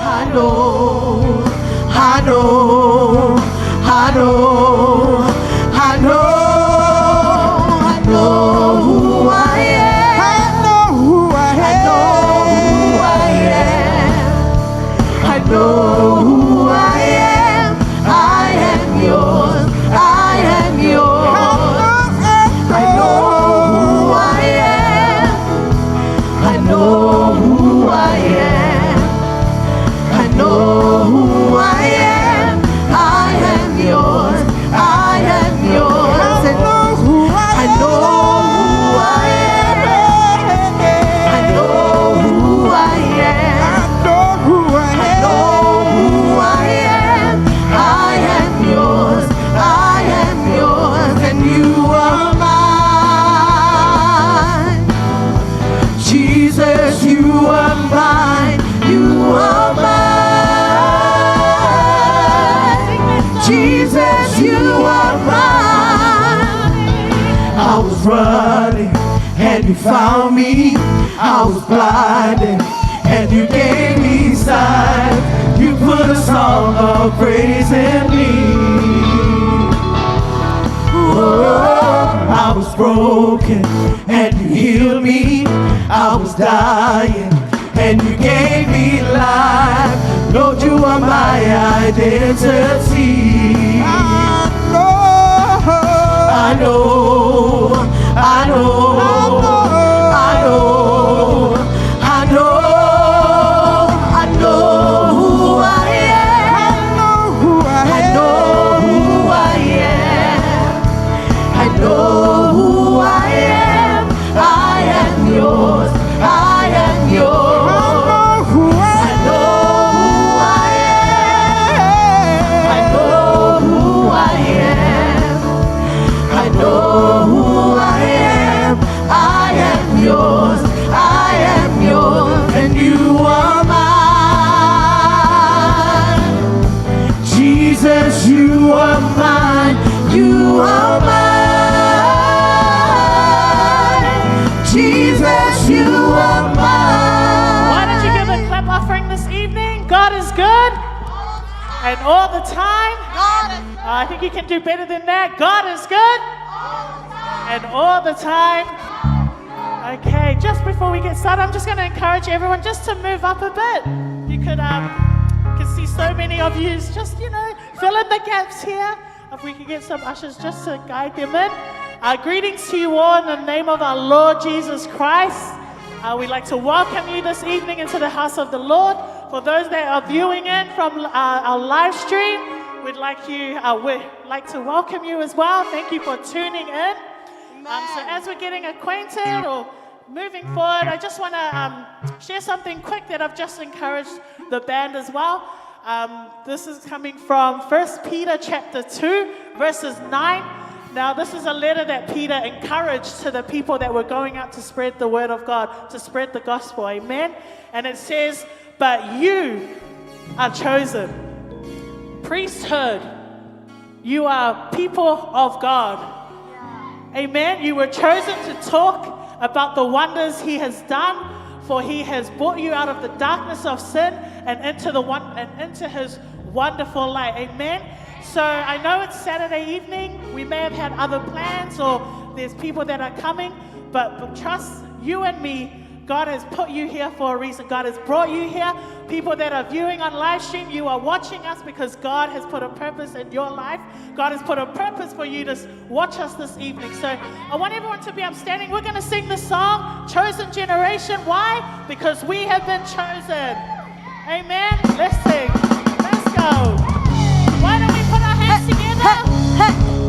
I know, I know, I know, I know, I know who I am. I know who I am. I know who I am. I am yours. I am yours. I know who I am. I know who I am. I know who I am. I am yours. I am yours. I know who I am. I know who I am. I know who I am. I am yours. I am yours, and you are mine. Jesus, you are mine. You are mine. Jesus, you are mine. I was running and you found me. I was blinded and you gave me sight. You put a song of praise in me. Oh, I was broken and you healed me. I was dying and you gave me life. Lord, you are my identity. I know, I know, I know, I know, I know who I am. I know who I am. I know who I am. I am yours. I am yours. Yours, I am yours, and you are mine. Jesus, you are mine. You are mine. Jesus, you are mine. Why don't you give a clap offering this evening? God is good, and all the time. I think you can do better than that. God is good, and all the time. Okay, just before we get started, I'm just going to encourage everyone just to move up a bit. You could, can see so many of you just, fill in the gaps here. If we could get some ushers just to guide them in. Greetings to you all in the name of our Lord Jesus Christ. We'd like to welcome you this evening into the house of the Lord. For those that are viewing in from our live stream, we'd like to welcome you as well. Thank you for tuning in. So as we're getting acquainted or moving forward, I just want to share something quick that I've just encouraged the band as well. This is coming from 1 Peter chapter 2, verses 9. Now, this is a letter that Peter encouraged to the people that were going out to spread the word of God, to spread the gospel, amen? And it says, but you are chosen, priesthood, you are people of God. Amen. You were chosen to talk about the wonders he has done, for he has brought you out of the darkness of sin and into his wonderful light. Amen. So I know it's Saturday evening. We may have had other plans or there's people that are coming, but trust you and me, God has put you here for a reason. God has brought you here. People that are viewing on live stream, you are watching us because God has put a purpose in your life. God has put a purpose for you to watch us this evening. So I want everyone to be upstanding. We're going to sing the song, Chosen Generation. Why? Because we have been chosen. Amen. Let's sing. Let's go. Why don't we put our hands together?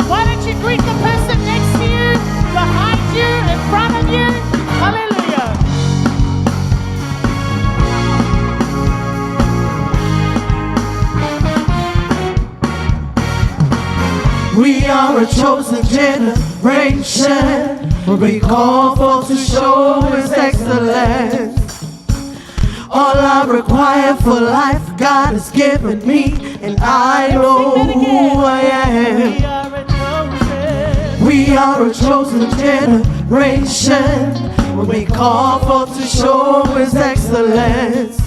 Why don't you greet the person next to you, behind you, in front of you? Hallelujah. We are a chosen generation. We call for to show His excellence. All I require for life, God has given me, and I know who I am. We are a chosen generation. When we call forth to show His excellence.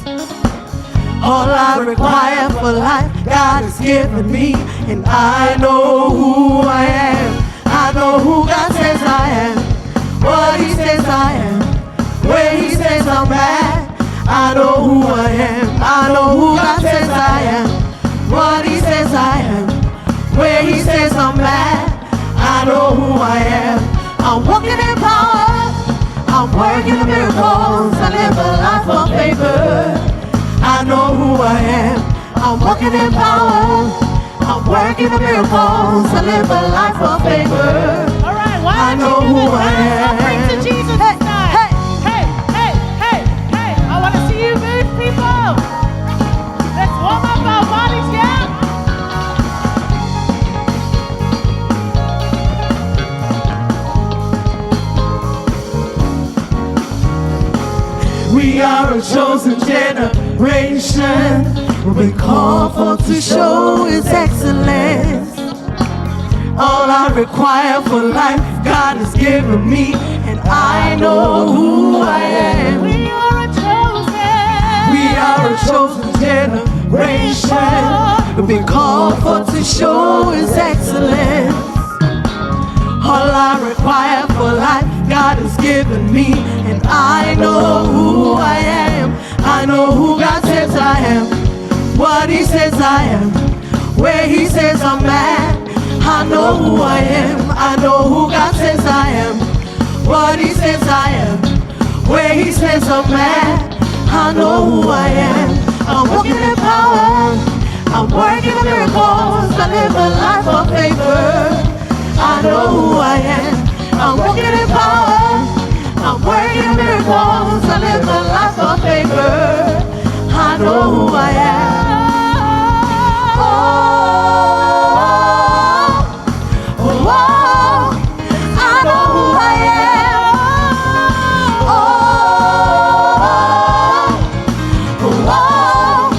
All I require for life, God has given me, and I know who I am. I know who God says I am, what He says I am, where He says I'm at. I know who I am. I know who God says I am, what He says I am, where He says I'm at. I know who I am. I'm walking in power, I'm working in miracles, I live a life of favor. I know who I am. I'm walking in power, I'm working in miracles, I live a life of favor. All right, why I know don't you who give I a hand offering to am. Jesus Hey, tonight? hey. Hey, hey, hey, hey. I want to see you move, people. Let's warm up our bodies, yeah? We are a chosen generation. We've been called for to show His excellence. All I require for life, God has given me, and I know who I am. We are a chosen. We are a chosen generation. We've been called for to show His excellence. All I require for life, God has given me, and I know who I am. I know who God says I am, what He says I am, where He says I'm at. I know who I am. I know who God says I am, what He says I am, where He says I'm at. I know who I am. I'm walking in power, I'm working in miracles, I live a life of favor. I know who I am. I'm walking in power, I'm working in miracles, I live a life of favor. I know who I am. Oh, oh, oh, I know who I am. Oh, oh, oh,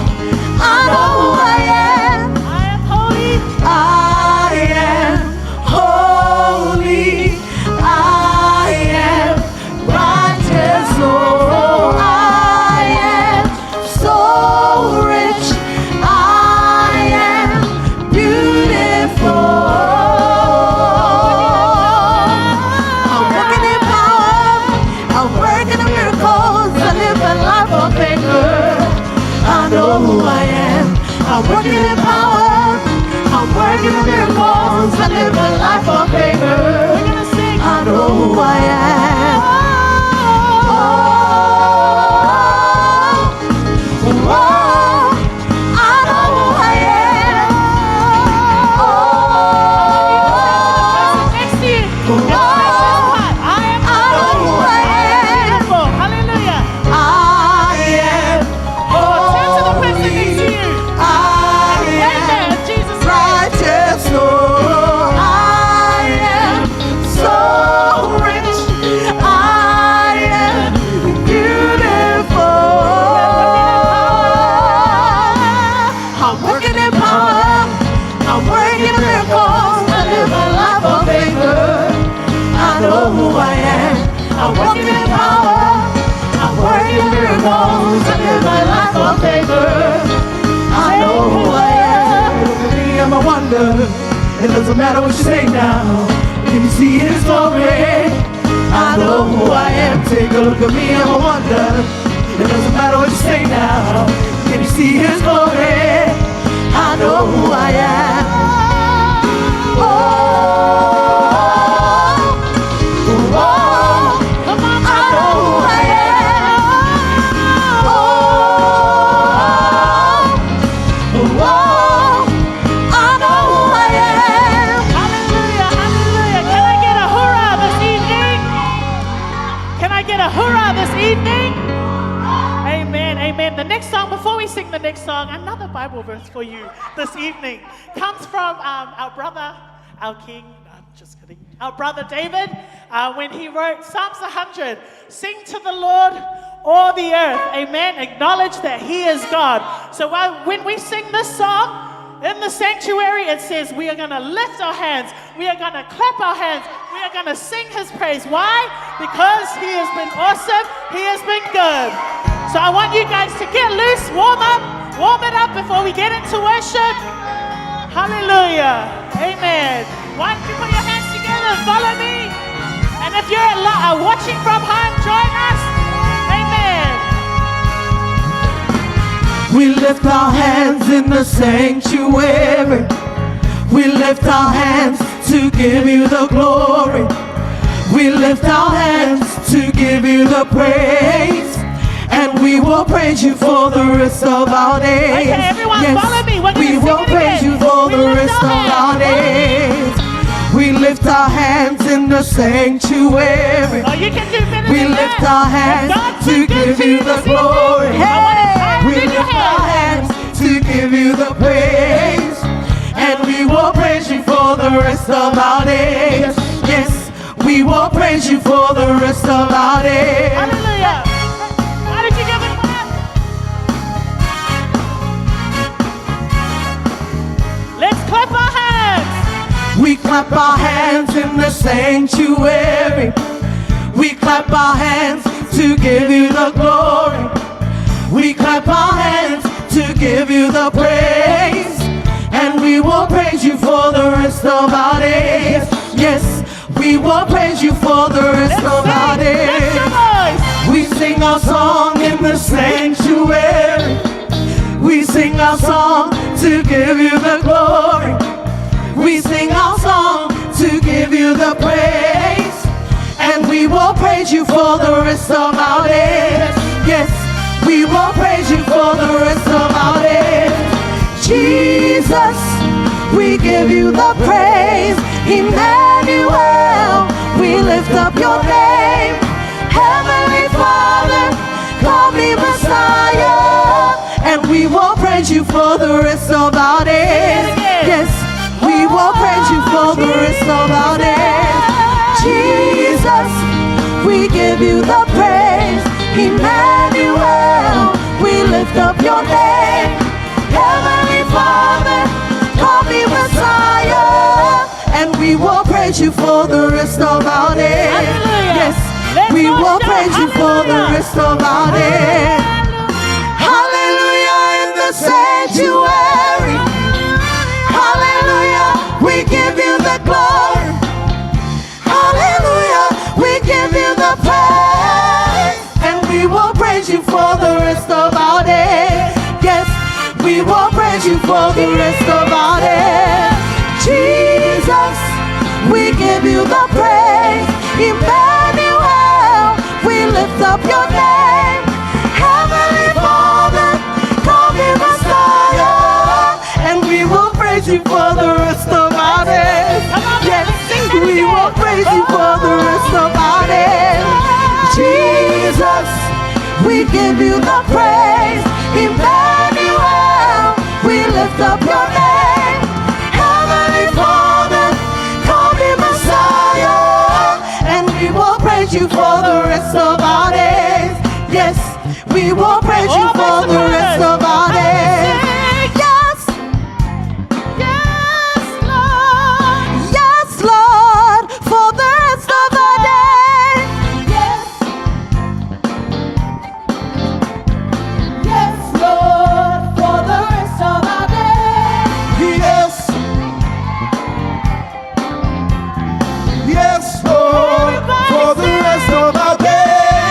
I know who I am. I am holy. I am holy. I am righteous. Oh, I am so rich. I am beautiful. I'm working in power. I'm working in miracles. I live a life of favor. I know who I am. I'm working in power. I'm working in miracles. I live a life of favor. We're going to sing. I know who I am. Oh, oh, oh, I know who I am. Oh, Next to you. oh, I am I know who I am. beautiful. Hallelujah. I am Turn to the person next to you. I Amen. am Jesus. righteous. Oh, I am so rich. I am beautiful. I'm working in power. I'm working in miracles. I live a life of favor. I know who I am. I'm working in power. I'm working in miracles. I live a life of favor. I know who I am. Look at me, I'm a wonder. It doesn't matter what you say now. Can you see His glory? I know who I am. Take a look at me, I'm a wonder. It doesn't matter what you say now. Can you see His glory? I know who I am. Oh, oh, oh, Come on, I know who I am. Oh, oh, oh, I know who I am. Hallelujah, hallelujah. Can I get a hurrah this evening? Can I get a hurrah this evening? Amen, amen. The next song, before we sing the next song, another Bible verse for you this evening comes from our brother, our king, I'm just kidding, our brother David, when he wrote Psalms 100, sing to the Lord all the earth, amen. Acknowledge that He is God. So when we sing this song, In the sanctuary, it says we are going to lift our hands. We are going to clap our hands. We are going to sing his praise. Why? Because he has been awesome. He has been good. So I want you guys to get loose, warm it up before we get into worship. Hallelujah. Amen. Why don't you put your hands together and follow me? And if you're watching from home, join us. Amen. We lift our hands in the sanctuary. We lift our hands to give you the glory. We lift our hands to give you the praise. And we will praise you for the rest of our days. Okay, everyone, follow me. We're gonna we sing will it praise again. you for We the lift rest our of our days. We lift our hands in the sanctuary. Oh, you can do better We than lift that. our hands If God's to been good give to you the this evening, glory. I want to We raise your lift our hands. hands to give you the praise. And we will praise you for the rest of our days. Yes, we will praise you for the rest of our days. Hallelujah. Why did you give it back? Let's clap our hands. We clap our hands in the sanctuary. We clap our hands to give you the glory. We clap our hands to give you the praise. And we will praise you for the rest of our days. Yes, we will praise you for the rest of our Lift days. your voice. We sing our song in the sanctuary. We sing our song to give you the glory. We sing our song to give you the praise. And we will praise you for the rest of our days. Yes, we will praise you for the rest of our days. Jesus, we give you the praise. Emmanuel, we lift up your name. Heavenly Father, call me Messiah. And we will praise you for the rest of our days. Yes, we will praise you for the rest of our days. Jesus, we give you the praise. Emmanuel, we lift up your name. Heavenly Father, call me Messiah. And we will praise you for the rest of our days. Hallelujah. Yes, Let's we all will shout praise you for the hallelujah. rest of our days. Hallelujah in the sanctuary. Hallelujah, we give you the glory. Hallelujah, we give you the praise. And we will praise you for the rest of our days. Yes, we will praise you for the rest of our days. Jesus, we give you the praise. Emmanuel, we lift up your name. Heavenly Father, call me Messiah. And we will praise you for the rest of our days. Yes, we will praise you for the rest of our days. Jesus, we give you the praise. Emmanuel, we lift up your name. Heavenly Father, call me Messiah. And we will praise you for the rest of our days. Yes, we will praise you for the rest of our days. Yes, Yes, Lord. yes, Lord, for the rest of our days. Yes, yes, Lord, for the rest of our days. Yes. Yes, Lord, for the rest of our days.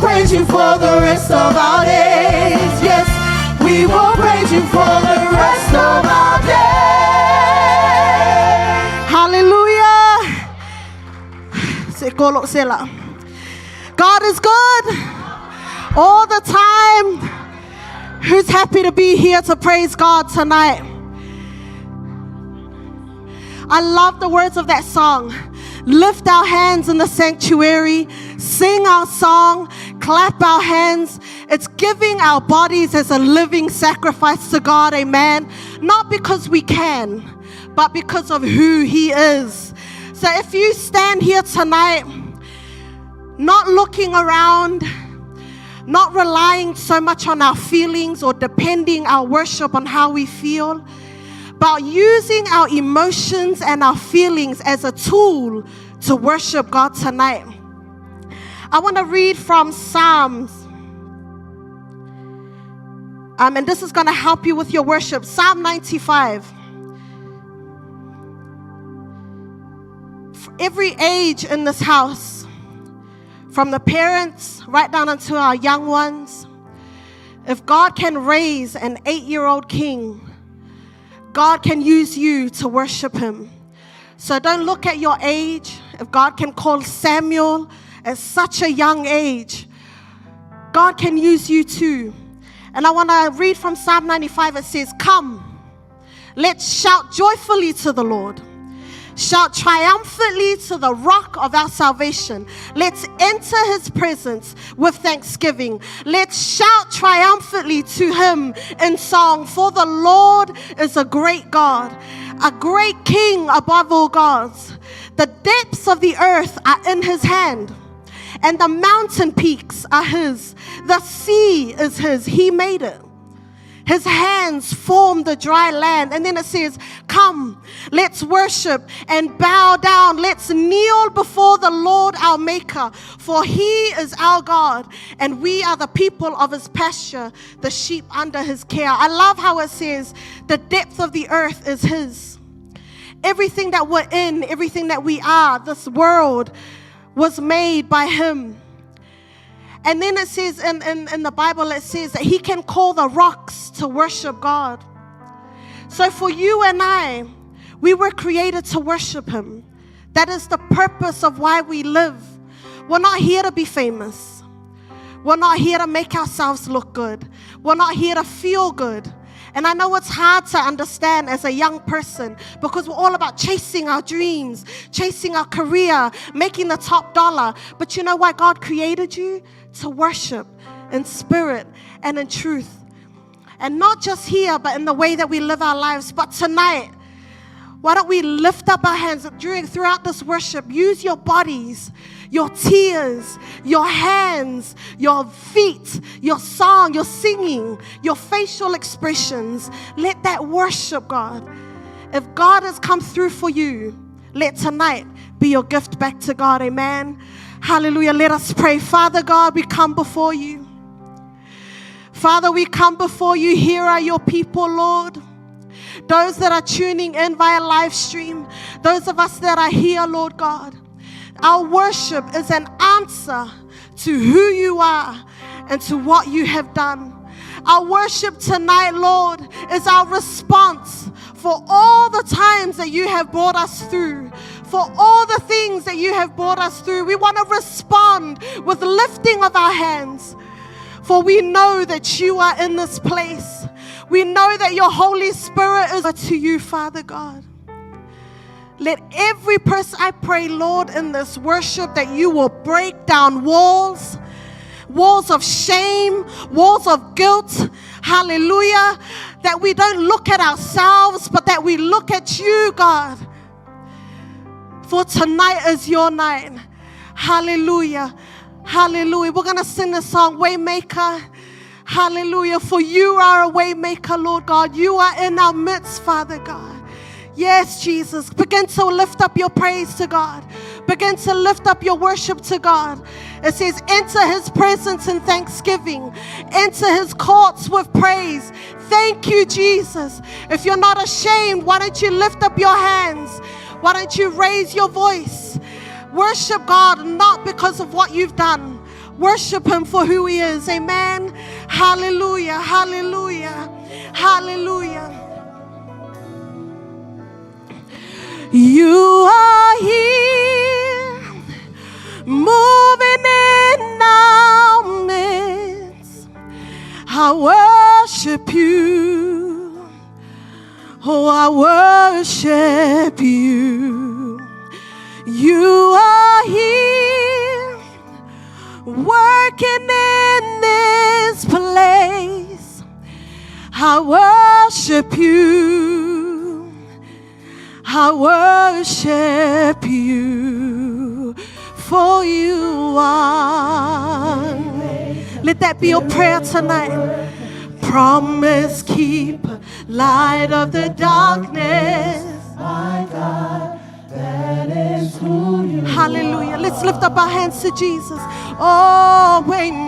praise you for the rest of our days. Yes, we will praise you for the rest of our days. Hallelujah. God is good all the time. Who's happy to be here to praise God tonight? I love the words of that song. Lift our hands in the sanctuary, sing our song, clap our hands. It's giving our bodies as a living sacrifice to God, amen. Not because we can, but because of who He is. So if you stand here tonight, not looking around, not relying so much on our feelings or depending our worship on how we feel, but using our emotions and our feelings as a tool to worship God tonight. I want to read from Psalms. And this is going to help you with your worship. Psalm 95. For every age in this house, from the parents right down unto our young ones, if God can raise an 8-year-old king, God can use you to worship Him. So don't look at your age. If God can call Samuel at such a young age, God can use you too. And I want to read from Psalm 95. It says, "Come, let's shout joyfully to the Lord. Shout triumphantly to the rock of our salvation. Let's enter His presence with thanksgiving. Let's shout triumphantly to Him in song. For the Lord is a great God, a great King above all gods. The depths of the earth are in His hand, and the mountain peaks are His. The sea is His. He made it. His hands formed the dry land." And then it says, "Come, let's worship and bow down. Let's kneel before the Lord our Maker. For He is our God, and we are the people of His pasture, the sheep under His care." I love how it says, the depth of the earth is His. Everything that we're in, everything that we are, this world was made by Him. And then it says in the Bible, it says that He can call the rocks to worship God. So for you and I, we were created to worship Him. That is the purpose of why we live. We're not here to be famous. We're not here to make ourselves look good. We're not here to feel good. And I know it's hard to understand as a young person because we're all about chasing our dreams, chasing our career, making the top dollar. But you know why God created you? To worship in spirit and in truth. And not just here, but in the way that we live our lives. But tonight, why don't we lift up our hands throughout this worship? Use your bodies, your tears, your hands, your feet, your song, your singing, your facial expressions. Let that worship God. If God has come through for you, let tonight be your gift back to God. Amen. Hallelujah. Let us pray. Father God, we come before you. Father, we come before you. Here are your people, Lord. Those that are tuning in via live stream, those of us that are here, Lord God. Our worship is an answer to who you are and to what you have done. Our worship tonight, Lord, is our response for all the times that you have brought us through, for all the things that you have brought us through. We want to respond with lifting of our hands, for we know that you are in this place. We know that your Holy Spirit is to you, Father God. Let every person, I pray, Lord, in this worship that you will break down walls of shame, walls of guilt. Hallelujah. That we don't look at ourselves, but that we look at you, God. For tonight is your night. Hallelujah. Hallelujah. We're going to sing the song, Waymaker. Hallelujah. For you are a waymaker, Lord God. You are in our midst, Father God. Yes, Jesus. Begin to lift up your praise to God. Begin to lift up your worship to God. It says, enter His presence in thanksgiving. Enter His courts with praise. Thank you, Jesus. If you're not ashamed, why don't you lift up your hands? Why don't you raise your voice? Worship God not because of what you've done. Worship him for who he is. Amen. Hallelujah. Hallelujah. Hallelujah. You are here, moving in our midst. I worship you. Oh, I worship you. You are here, working in this place. I worship you. I worship you, for you are. Let that be your prayer tonight. Promise keeper, light of the darkness. My God, that is who you are. Hallelujah. Let's lift up our hands to Jesus. Oh, waymaker,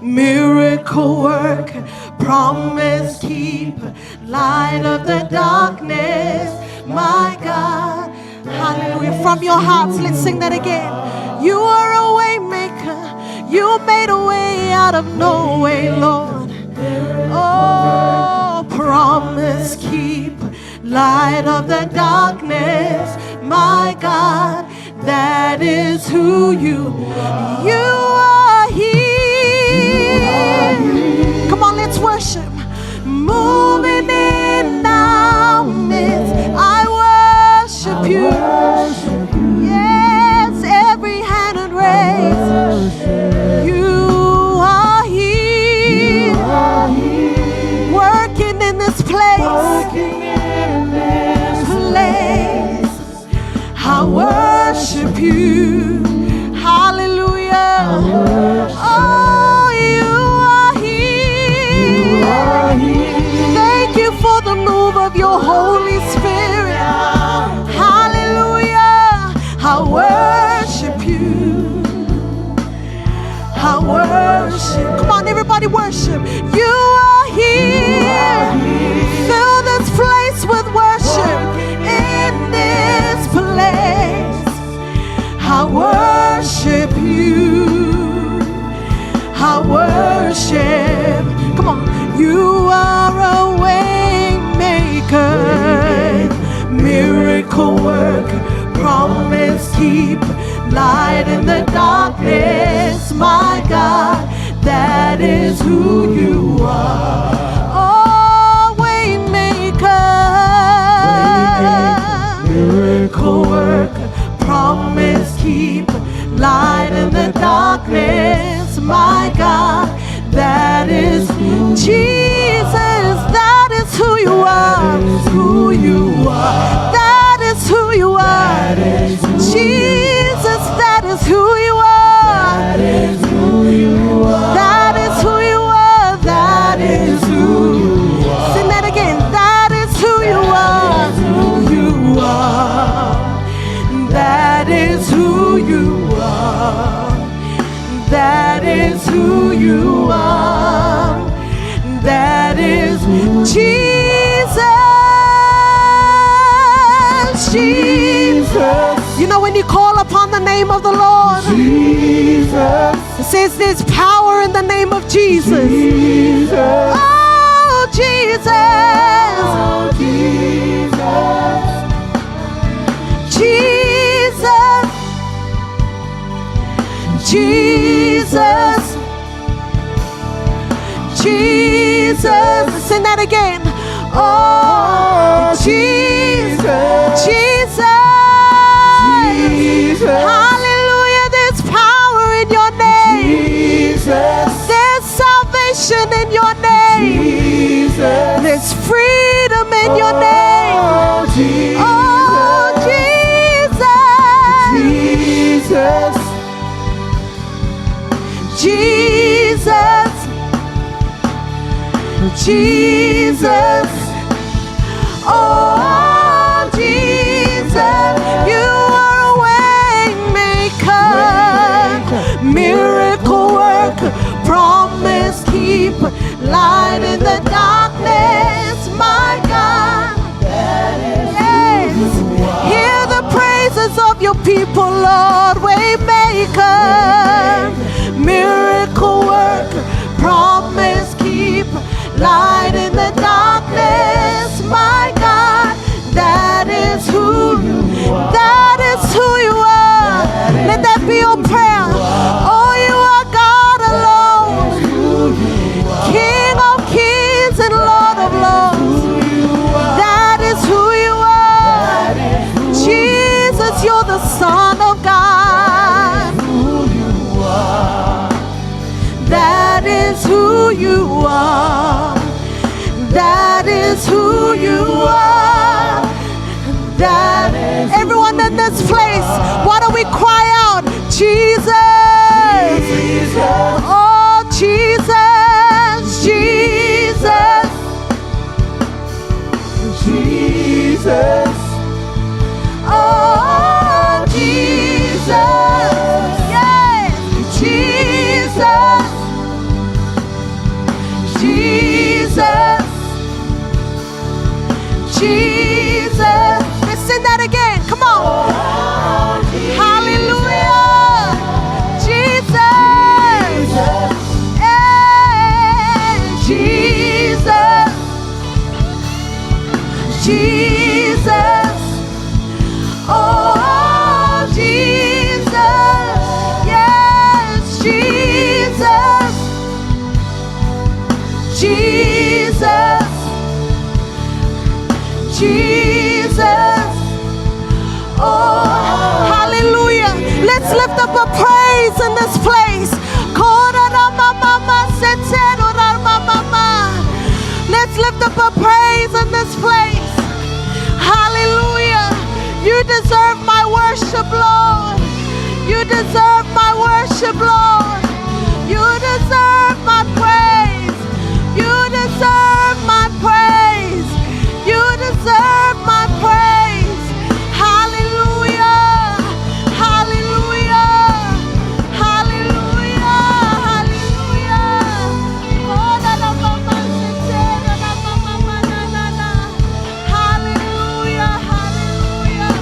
miracle worker, promise keeper, light of the darkness. My God. Hallelujah. From your hearts, let's sing that again. You are a way maker. You made a way out of no way, Lord. Oh, promise keeper, light of the darkness. My God, that is who you are. You are here. Come on, let's worship. Moving in our midst. I worship you. Yes, every hand and raise. You are here, working in this place. I worship you. Hallelujah. Oh, you are here. Thank you for the move of your Holy Spirit. Hallelujah. I worship you. I worship. Come on, everybody worship. You are here. Fill this place with worship. In this place, I worship you. I worship. Come on. You are a way maker, miracle worker, promise keeper, light in the darkness. My God, that is who you are. Oh, way maker, miracle worker, promise keeper, light in the darkness. My God, that is Jesus. That is who you are. Who you are. That is who you are. Jesus, that is who you are. That is who you are. That is who you are. That is who you are. Sing that again. That is who you are. Who you are. That is who you are. That is who you are. That is Jesus. Jesus. You know, when you call upon the name of the Lord, Jesus, it says there's power in the name of Jesus. Jesus. Oh, Jesus. Oh, Jesus. Jesus. Jesus. Jesus. Sing that again. Oh, Jesus. Jesus. Jesus. Hallelujah. There's power in your name. Jesus. There's salvation in your name. Jesus. There's freedom in your name. Oh, Jesus. Jesus. Jesus. Jesus. Oh, Jesus. You are a way maker, miracle worker, promise keeper, light in the darkness. My God. Yes. Hear the praises of your people, Lord, way maker. you are. That is who you are. That is everyone in this place, why don't we cry out, Jesus, oh Jesus, Jesus, Jesus, oh Jesus, yes, Jesus, Jesus, Jesus. Let's sing that again. Come on. Hallelujah. Jesus. Hey, Jesus. Jesus. Oh, Jesus. Yes, Jesus. Jesus. Jesus. Oh, hallelujah. Let's lift up a praise in this place. Let's lift up a praise in this place. Hallelujah. You deserve my worship, Lord. You deserve my worship, Lord. You deserve my praise. You deserve my praise. You deserve my praise. Hallelujah. Hallelujah. Hallelujah. Hallelujah. Oh, la, la, ma, ma, se, se, la, la, ma, ma, ma, na, na, na. Hallelujah. Hallelujah.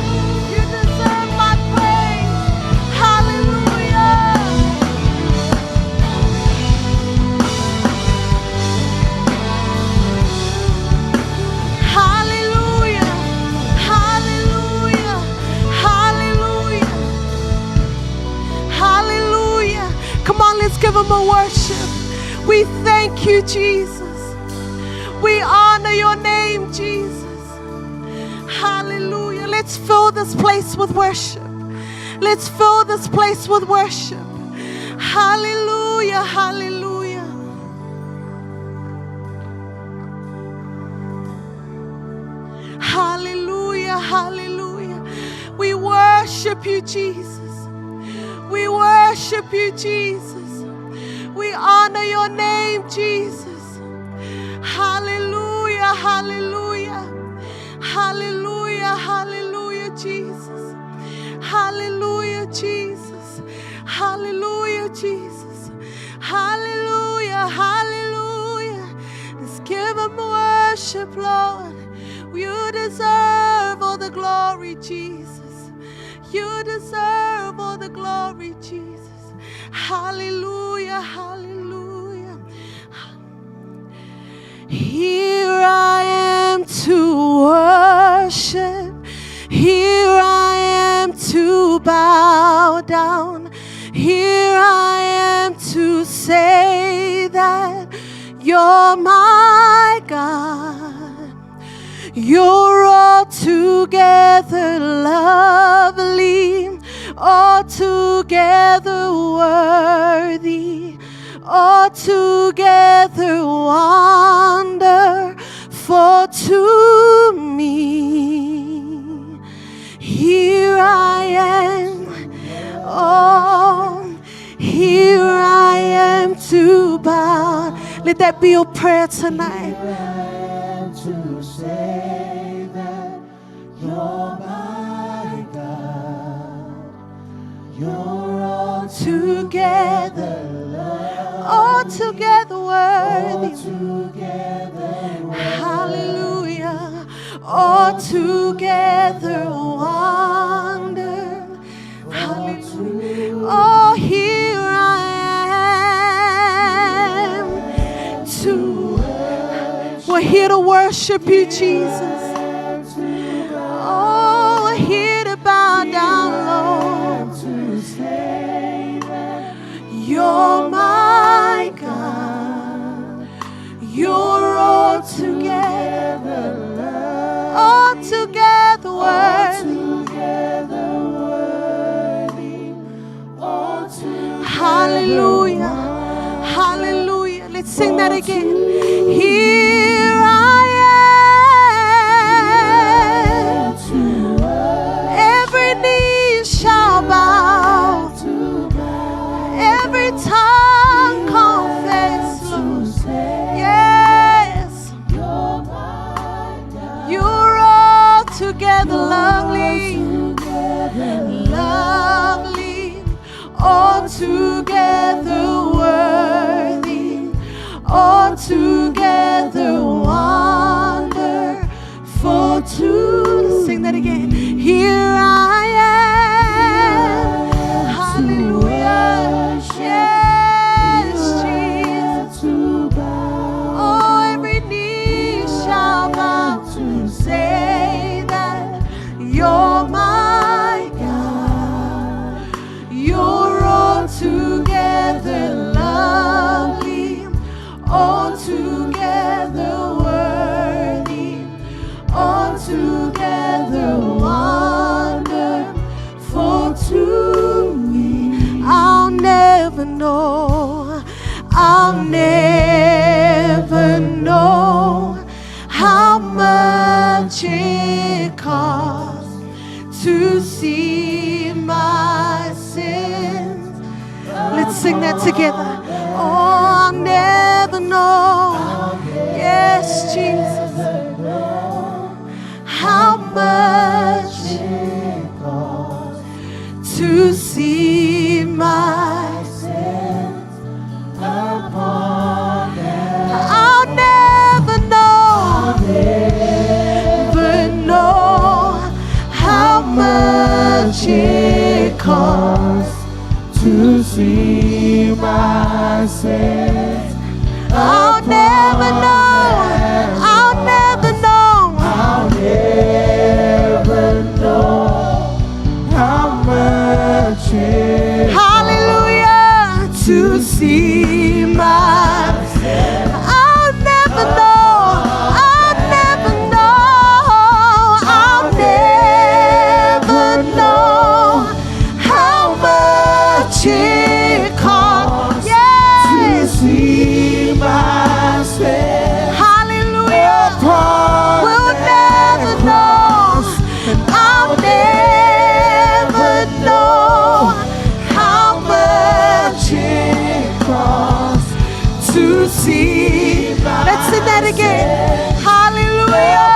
You deserve my praise. Hallelujah. Hallelujah. Hallelujah. Hallelujah. Hallelujah. Come on, let's give him a worship. We thank you, Jesus. We honor your name, Jesus. Hallelujah. Let's fill this place with worship. Let's fill this place with worship. Hallelujah. Hallelujah. Hallelujah, hallelujah. We worship you, Jesus. We worship you, Jesus. We honor your name, Jesus. Hallelujah, hallelujah. Hallelujah, hallelujah, Jesus. Hallelujah, Jesus. Hallelujah, Jesus. Hallelujah, hallelujah. Let's give him worship, Lord. You deserve all the glory, Jesus. You deserve all the glory, Jesus. Hallelujah, hallelujah. Here I am to worship. Here I am to bow down. Here I am to say that you're my God. You're altogether lovely, altogether worthy, altogether wonderful to me. Here I am, oh, here I am to bow. Let that be your prayer tonight. to say that you're my God. You're altogether lovely, Altogether worthy. altogether Hallelujah. Altogether wonderful. Hallelujah. Oh, here I am to. We're here to worship you, Jesus. Oh, we're here to bow down, Lord. You're my God. You're altogether worthy. Hallelujah. Hallelujah. Let's sing that again. Here I am. Every knee shall bow. Every tongue confess. Yes. You're all together lovely. Lovely. All together worthy. All together wonderful to sing that again. Here I am. Hallelujah. Yes, Jesus. Oh, every knee shall bow to say that you're my God. You're all together lovely. All together worthy, all together wonderful to me. I'll never know how much it costs to see my sins. Let's sing that together. Oh, I'll never know. Yes, Jesus. How much it costs to see my sins upon that. I'll never know how much it costs to see my sins. I'll never know. I'll never know. I'll never know how much it hallelujah to see my sins. I'll never know. I'll never know. I'll never know how much it costs to see my sin. Hallelujah. We'll never know. I'll never know how much it costs to see my sin. Let's sing that again. Hallelujah.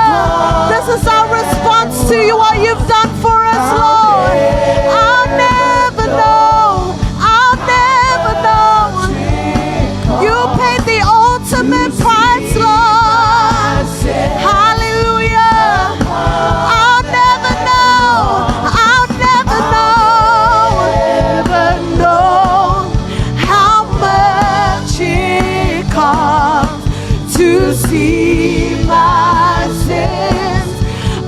This is our response to you, what you've done for us, Lord. I'll never know. I'll never know. You paid the ultimate price, Lord. Hallelujah. I'll never know. I'll never know how much it costs to see my sins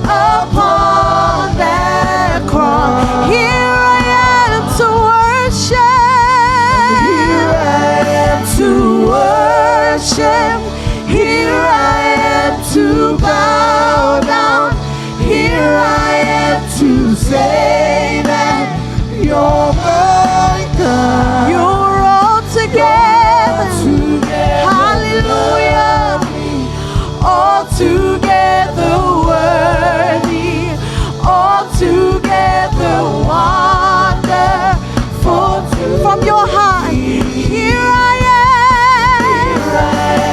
upon that cross. Here I am to worship. Here I am to worship. Here I am to bow down. Here I am to say that you're my God. You're all together. Hallelujah. All together worthy. All together wonderful. From your heart. Here I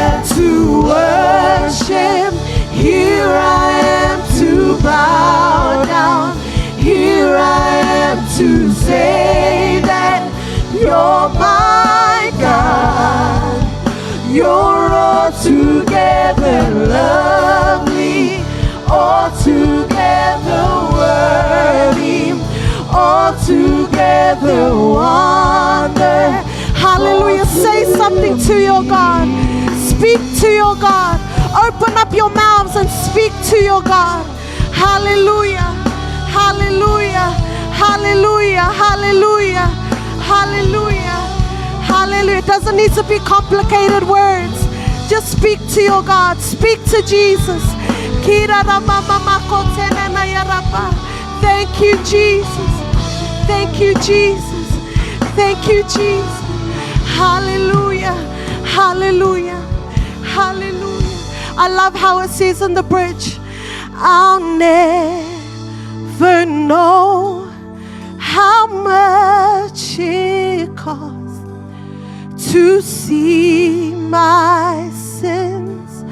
am to worship. Here I am to bow down. Here I am to say that you're my God. You're all together lovely. All together worthy. All together wonder. Hallelujah. Say something to your God. Speak to your God. Open up your mouths and speak to your God. Hallelujah. Hallelujah. Hallelujah. Hallelujah. Hallelujah. Hallelujah. It doesn't need to be complicated words. Just speak to your God. Speak to Jesus. Thank you, Jesus. Thank you, Jesus. Thank you, Jesus. Hallelujah. Hallelujah. Hallelujah. I love how it says in the bridge, I'll never know how much it costs to see my sins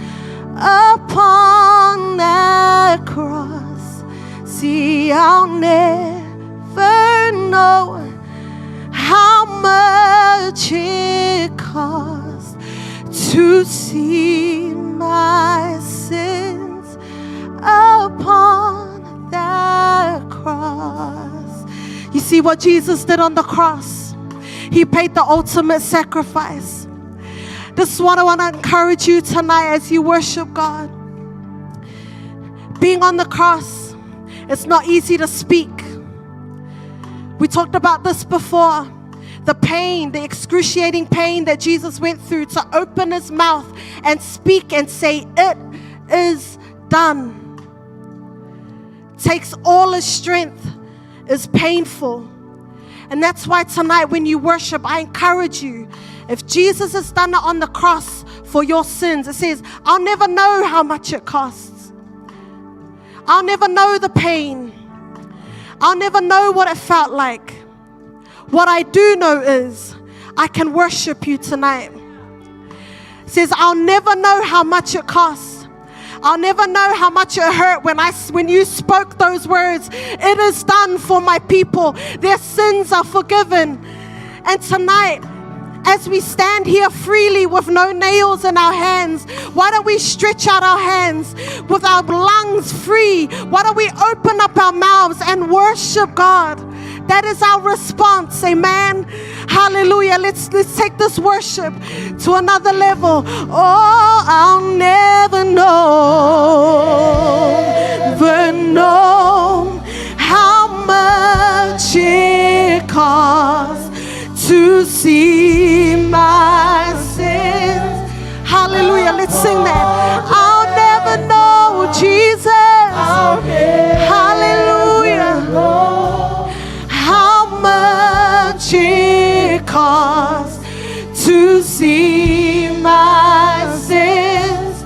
upon that cross. See, I'll never know how much it costs to see my sins upon that cross. You see what Jesus did on the cross? He paid the ultimate sacrifice. This is what I want to encourage you tonight as you worship God. Being on the cross, it's not easy to speak. We talked about this before. The pain, the excruciating pain that Jesus went through to open his mouth and speak and say, it is done. Takes all his strength, is painful. And that's why tonight when you worship, I encourage you, if Jesus has done it on the cross for your sins, it says, I'll never know how much it costs. I'll never know the pain. I'll never know what it felt like. What I do know is I can worship you tonight. It says, I'll never know how much it costs. I'll never know how much it hurt when you spoke those words. It is done for my people. Their sins are forgiven. And tonight, as we stand here freely with no nails in our hands, why don't we stretch out our hands with our lungs free? Why don't we open up our mouths and worship God? That is our response. Amen. Hallelujah. Let's take this worship to another level. Oh, I'll never know how much it costs to see my sins. Hallelujah. Let's sing that. I'll never know, Jesus. Hallelujah. How much it costs to see my sins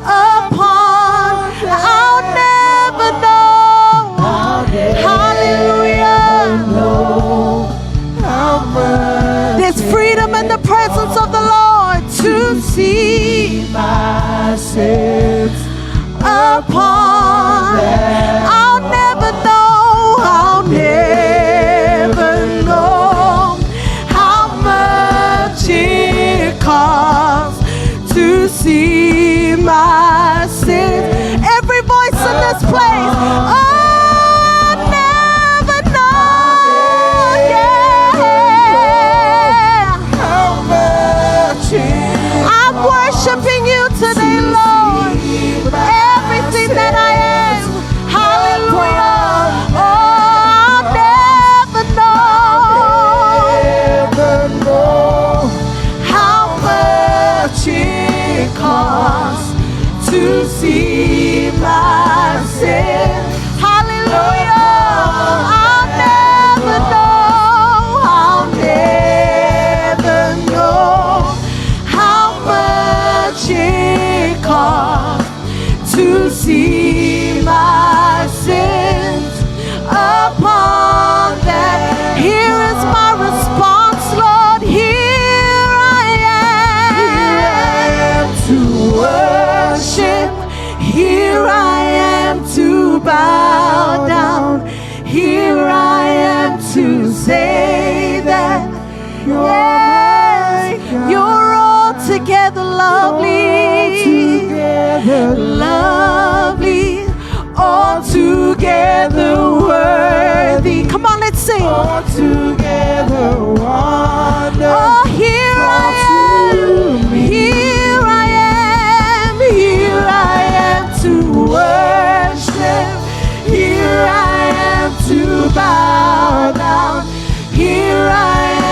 upon. I'll never know. Hallelujah. There's freedom in the presence of the Lord to see my sins upon. I'll never know. I'll never know how much it costs to see my sins. Every voice in this place. I'll never know. Yeah. how much it I'm worshiping you today, Lord. Everything that I am. Hallelujah. Oh, I'll never know how much it costs to see my sin. Hallelujah. I'll never know how much it costs to see my sins upon that. Here is my response, Lord. Here I am to worship. Here I am to bow down. Here I am to say that you're altogether lovely, lovely, altogether worthy. Come on, let's sing. altogether wonderful. Oh, here I am, here I am, here I am to worship. Here I am to bow down. Here I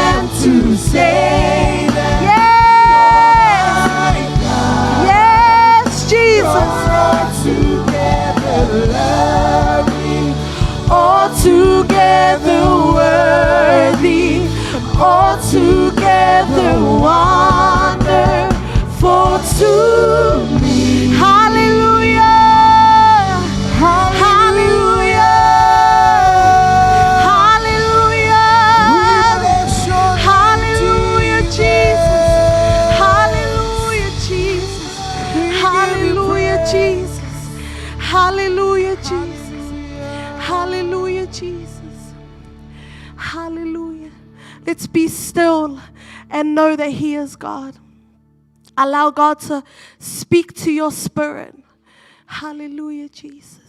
am to say that. Yes, yes, Jesus. Altogether lovely, altogether worthy, altogether wonderful. Let's be still and know that He is God. Allow God to speak to your spirit. Hallelujah, Jesus.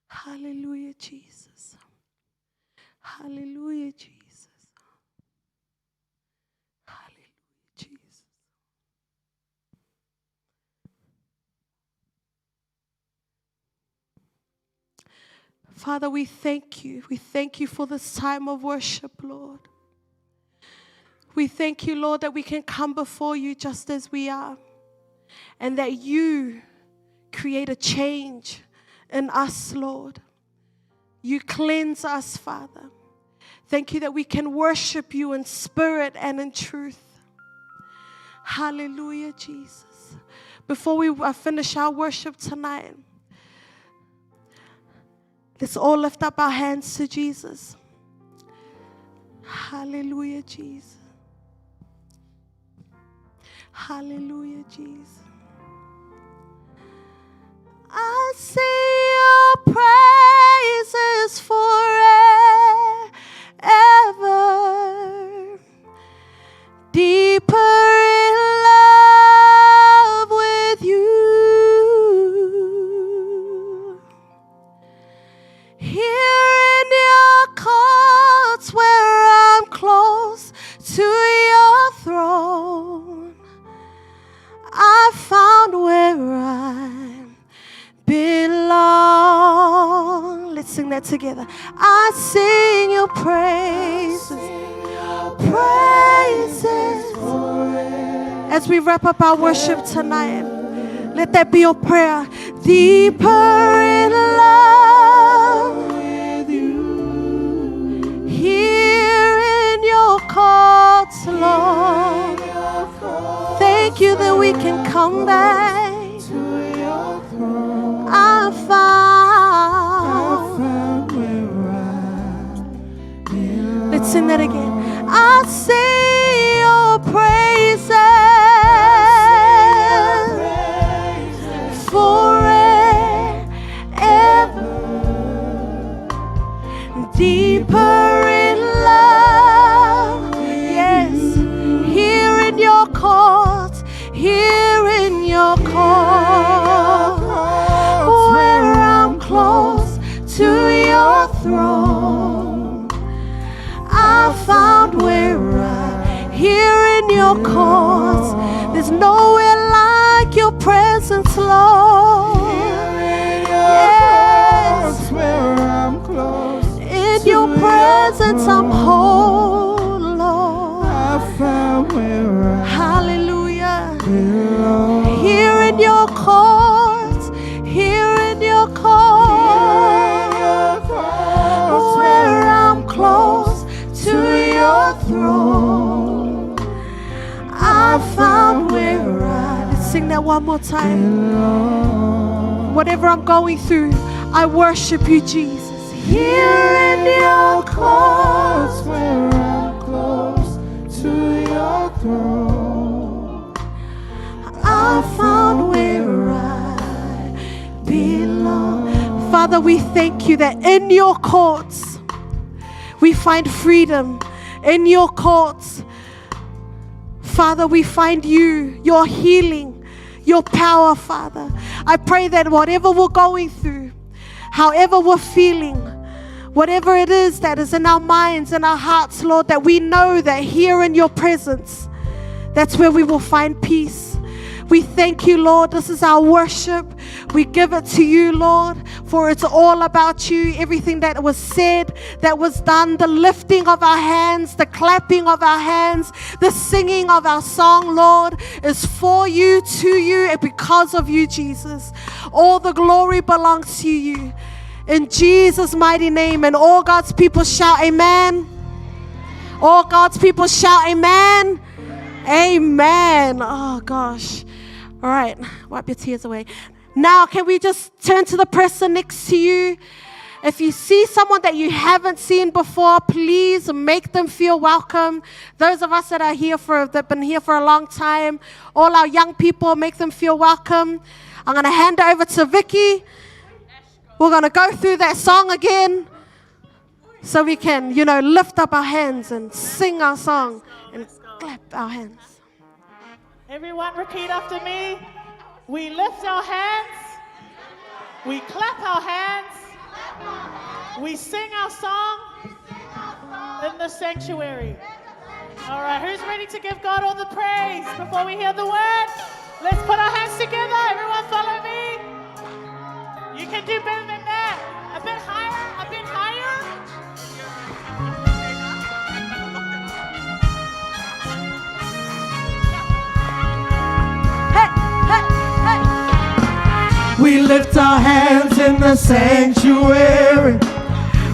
Hallelujah, Jesus. Hallelujah, Jesus. Hallelujah, Jesus. Father, we thank you. We thank you for this time of worship, Lord. We thank you, Lord, that we can come before you just as we are, and that you create a change in us, Lord. You cleanse us, Father. Thank you that we can worship you in spirit and in truth. Hallelujah, Jesus. Before we finish our worship tonight, let's all lift up our hands to Jesus. Hallelujah, Jesus. Hallelujah, Jesus. I sing your praises forever, deeper in love with you. Here in your courts where I'm close to your throne, I found where I belong. Let's sing that together. I sing your praises, praises. As we wrap up our worship tonight, let that be your prayer. Deeper in love with you. Here in your courts, Lord. Thank you that we can come back. I found where let's sing that again. I sing your praises forever, deeper in love. Yes, here in your courts, here in your courts, where I'm close to your throne. I found where I, here in your courts, there's nowhere like your presence, Lord. Yes, where I'm close. In your presence I'm whole, Lord. I found where I Hallelujah. belong. Here in your courts, here in your courts, where I'm close to your throne, I found where I, let's sing that one more time. Whatever I'm going through, I worship you, Jesus. Here in your courts, where I'm close to your throne, I found where I belong. Father, we thank you that in your courts we find freedom. In your courts, Father, we find you, your healing, your power, Father. I pray that whatever we're going through, however we're feeling, whatever it is that is in our minds and our hearts, Lord, that we know that here in your presence, that's where we will find peace. We thank you, Lord. This is our worship. We give it to you, Lord, for it's all about you. Everything that was said, that was done, the lifting of our hands, the clapping of our hands, the singing of our song, Lord, is for you, to you, and because of you, Jesus. All the glory belongs to you. In Jesus' mighty name, and all God's people shout amen. All God's people shout amen. Amen. Oh gosh. All right, wipe your tears away. Now, can we just turn to the person next to you If you see someone that you haven't seen before, please make them feel welcome. Those of us that are here that've been here for a long time, all our young people, make them feel welcome. I'm going to hand it over to Vicky. We're going to go through that song again so we can, lift up our hands and sing our song and clap our hands. Everyone repeat after me. We lift our hands. We clap our hands. We sing our song in the sanctuary. All right, who's ready to give God all the praise before we hear the word? Let's put our hands together. Everyone follow me. You can do better than that. A bit higher, a bit higher. We lift our hands in the sanctuary.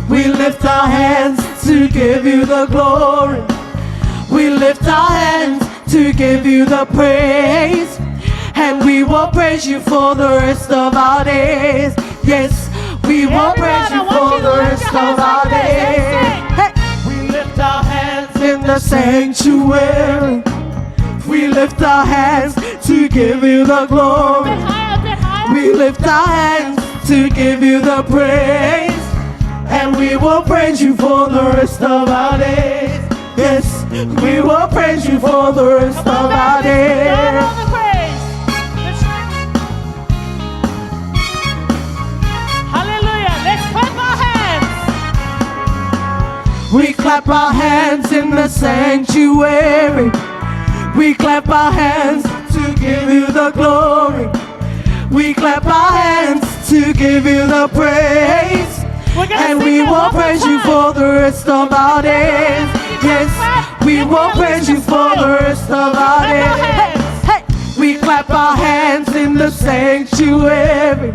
We lift our hands to give you the glory. We lift our hands to give you the praise. And we will praise you for the rest of our days. Yes, we will praise you for the rest of our days. Hey. We lift our hands in the sanctuary. We lift our hands to give you the glory. We lift our hands to give you the praise. And we will praise you for the rest of our days. Yes, we will praise you for the rest of our days. Hallelujah. Let's clap our hands. We clap our hands in the sanctuary. We clap our hands to give you the glory. We clap our hands to give you the praise. And we will praise you for the rest of our days. Yes, we will praise you for the rest of our days. Hey, we clap our hands in the sanctuary.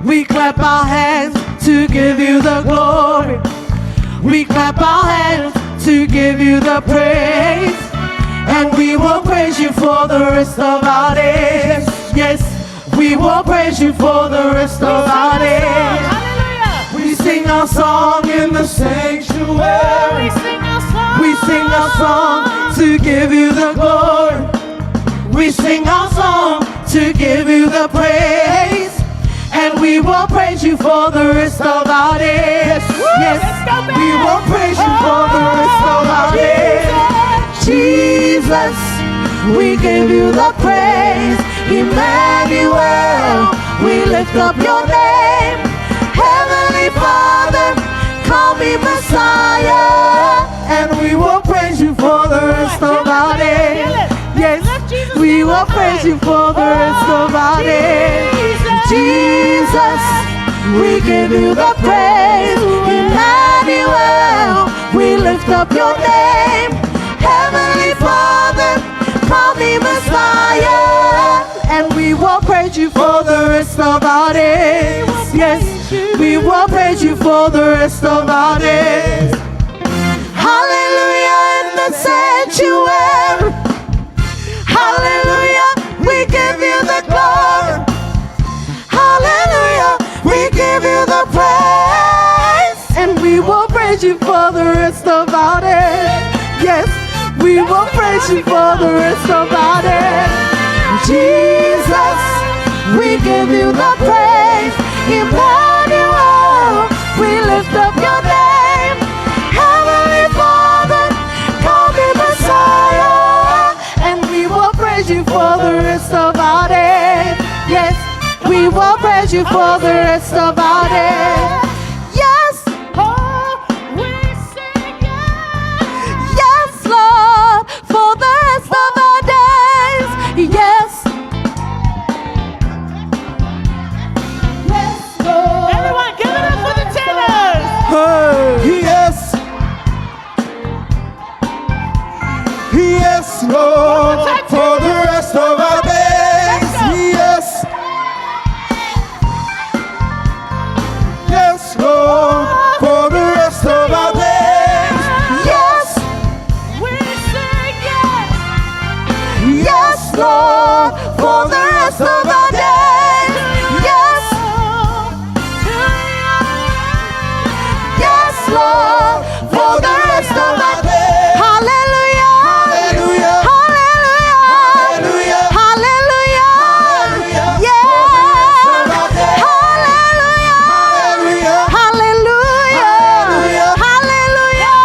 We clap our hands to give you the glory. We clap our hands to give you the praise. And we will praise you for the rest of our days. Yes, we will praise you for the rest of our days. We sing our song in the sanctuary. We sing our song to give you the glory. We sing our song to give you the praise. And we will praise you for the rest of our days. Yes, we will praise you for the rest of our days. Jesus, we give you the praise. Emmanuel, we lift up your name. Heavenly Father, call me Messiah. And we will praise you for the rest of our days. Yes, we will praise you for the rest of our days. Jesus, we give you the praise. Emmanuel, we lift up your name. Heavenly Father, call me Messiah. And we will praise you for the rest of our days. Yes, we will praise you for the rest of our days. Hallelujah in the sanctuary. Hallelujah, we give you the glory. Hallelujah, we give you the praise. And we will praise you for the rest of our days. Yes, we will praise you for the rest of our days. Jesus, we give you the praise. Emmanuel, we lift up your name. Heavenly Father, call me Messiah. And we will praise you for the rest of our days. Yes, we will praise you for the rest of our days. Yes, Oh, we sing yes. yes, Lord, for the rest of our days. Yes. Everyone, give it up for the tenors. Yes. Yes, Lord, for the rest of our days. Yes. Yes, Lord, for the rest of our days. Yes. We sing yes. Yes, Lord, for the rest of our days. Yes. for the rest of our days. Hallelujah. Hallelujah. Hallelujah. Hallelujah. Hallelujah. Hallelujah. Yeah. Hallelujah. Hallelujah. Hallelujah. Hallelujah.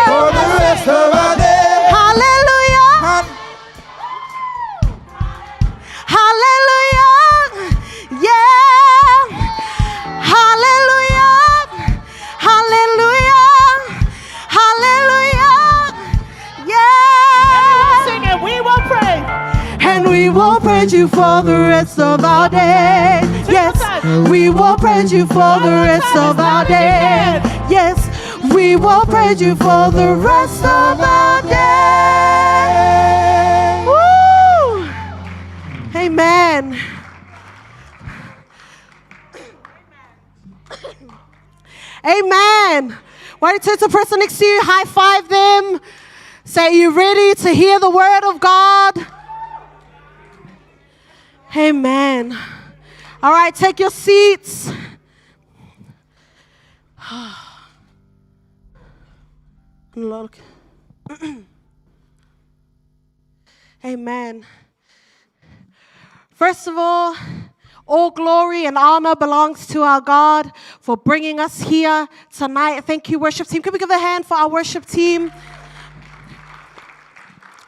For the rest of our days. Hallelujah. Hallelujah. Yeah. Hallelujah. Hallelujah. Hallelujah. Yeah. Sing it. We will pray. And we will praise you for the rest of our days. Yes, we will praise you for the rest of our days. Yes, we will praise you for the rest of our days. Woo! Amen. Amen. Why don't you turn to the person next to you, high five them, say, you ready to hear the word of God? Amen. All right, take your seats. Look. Amen. First of all glory and honor belongs to our God for bringing us here tonight. Thank you, worship team. Can we give a hand for our worship team?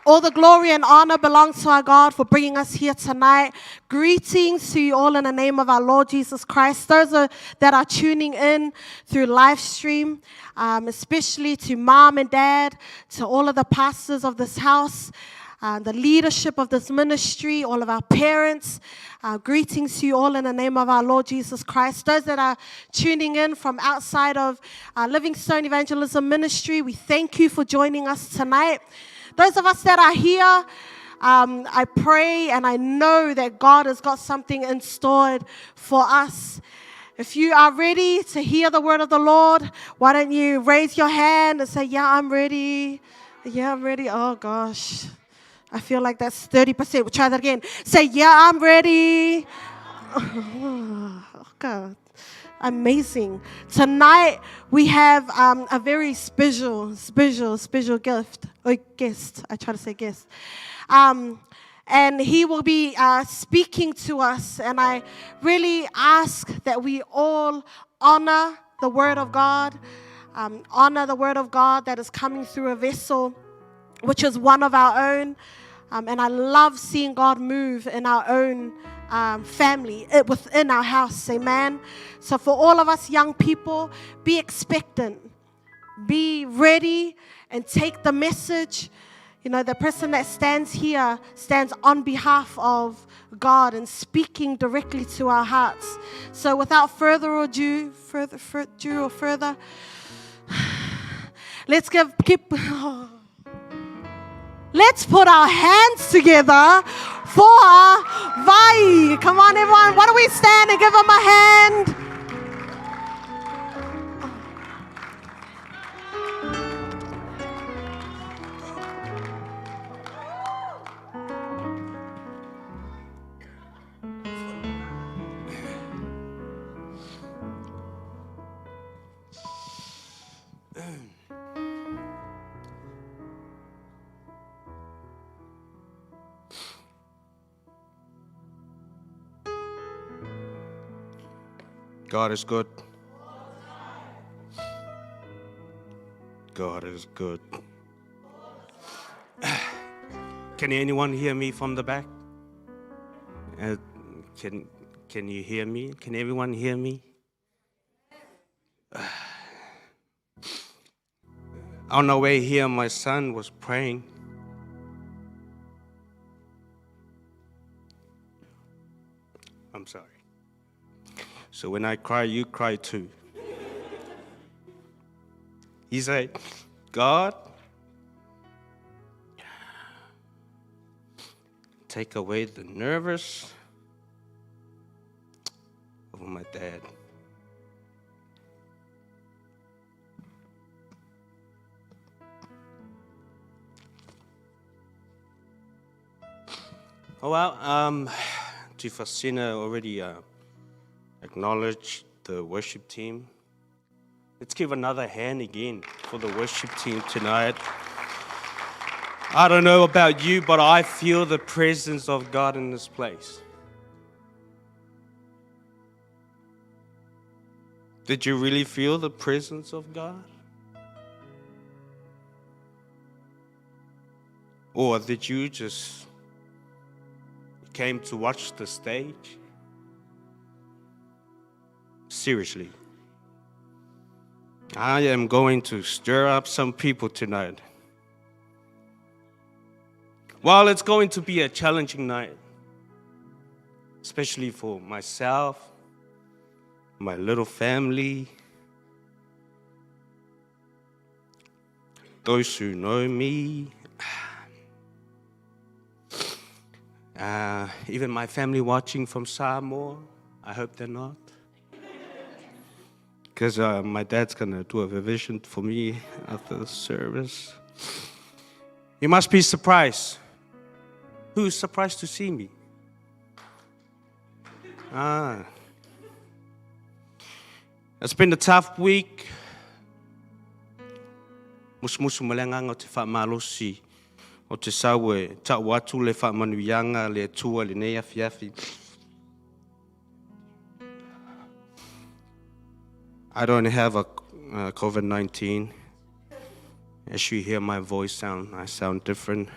All the glory and honor belongs to our God for bringing us here tonight. Greetings to you all in the name of our Lord Jesus Christ. Those that are tuning in through live stream, especially to mom and dad, to all of the pastors of this house, the leadership of this ministry, all of our parents. Greetings to you all in the name of our Lord Jesus Christ. Those that are tuning in from outside of Livingstone Evangelism Ministry, we thank you for joining us tonight. Those of us that are here, I pray and I know that God has got something in store for us. If you are ready to hear the word of the Lord, why don't you raise your hand and say, yeah, I'm ready. Yeah, I'm ready. Oh, gosh. I feel like that's 30%. We'll try that again. Say, yeah, I'm ready. Oh, God. Amazing. Tonight, we have a very special gift. Or guest. I try to say guest. And he will be speaking to us. And I really ask that we all honor the word of God. Honor the word of God that is coming through a vessel, which is one of our own. And I love seeing God move in our own family, within our house, amen. So for all of us young people, be expectant, be ready, and take the message. You know, the person that stands here stands on behalf of God and speaking directly to our hearts. So without further ado, let's put our hands together for Vai. Come on, everyone. Why don't we stand and give him a hand? God is good. God is good. Can anyone hear me from the back? Can you hear me? Can everyone hear me? On our way here, my son was praying. I'm sorry. So when I cry, you cry too. He said, God, take away the nervous over my dad. Oh, well, Faustina already acknowledged the worship team. Let's give another hand again for the worship team tonight. I don't know about you, but I feel the presence of God in this place. Did you really feel the presence of God? Or did you just came to watch the stage? Seriously. I am going to stir up some people tonight. Well, it's going to be a challenging night, especially for myself, my little family, those who know me, even my family watching from Samoa. I hope they're not. Because my dad's going to do a revision for me after the service. You must be surprised. Who's surprised to see me? It's been a tough week. Musumusu malanganga o te whaamalosi o te sawe tau atu le whaamanuianga le atua le nei afiafi. I don't have a COVID-19. As you hear my voice I sound different.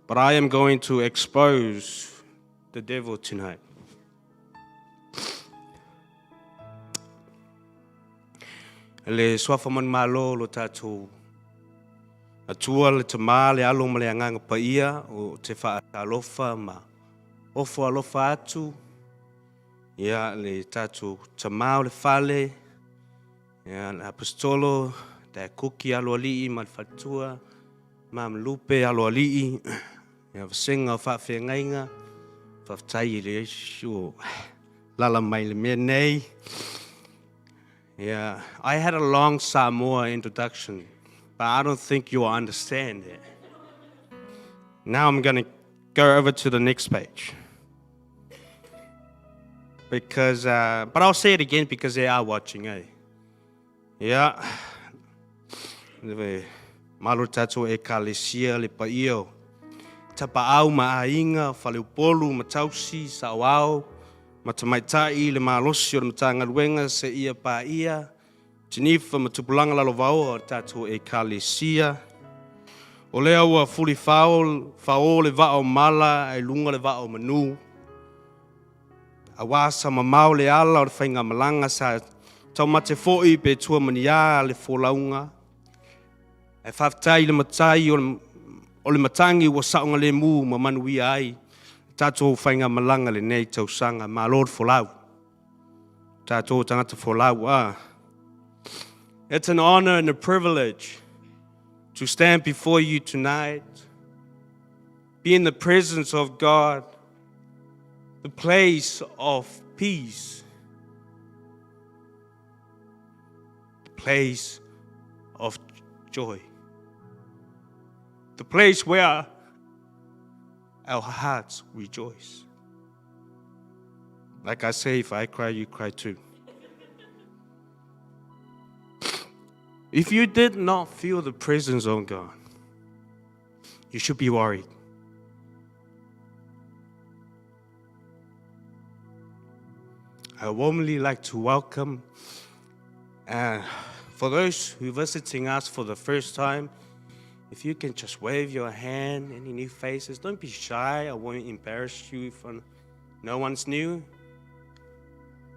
But I am going to expose the devil tonight. Le swafa man malo lo tātou atua le tamā le alo ma le anganga paia o te whaatalofa ma ofo alofa atu. Ia le tātou tamā o le whale. Ia le apostolo te kuki alo alii ma le whatua. Ma lupe alo alii. Ia vasenga o whawhengainga. Whawtai le isu lala mai le mea nei. Yeah, I had a long Samoa introduction, but I don't think you'll understand it. Now I'm going to go over to the next page. Because, but I'll say it again because they are watching, eh? Yeah. Malu tatu e kalesia le paio. Tapaau ma ainga, whaleupolu ma tausi, sawao. Matamaitai le malosi o le matangaluenga se ia pa ia. Tinifa matupulanga lalovao o tatu e kalesia. O lea ua fuli fao le vao mala e lunga le vao manu. Awasa mamau le ala o le whainga malanga sa tau mate foi pe tua mania le folaunga. E whaftai le matai o le matangi ua saunga le mu ma manui ai. Tātou whainga malanga le nei tausanga, ma Lord folau. Tātou tangata folau, It's an honor and a privilege to stand before you tonight, be in the presence of God, the place of peace, the place of joy, the place where our hearts rejoice. Like I say, if I cry, you cry too. If you did not feel the presence of God, you should be worried. I warmly like to welcome, for those who are visiting us for the first time, if you can just wave your hand, any new faces, don't be shy. I won't embarrass you if no one's new.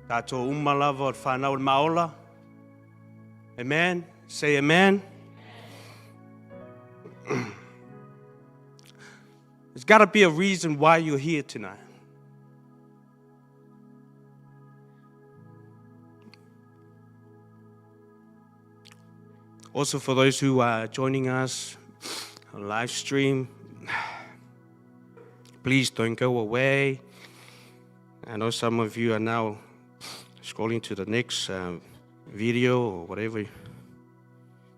Tato umalava o whanau maola. Amen. Say amen. There's got to be a reason why you're here tonight. Also, for those who are joining us on live stream, please don't go away. I know some of you are now scrolling to the next video or whatever.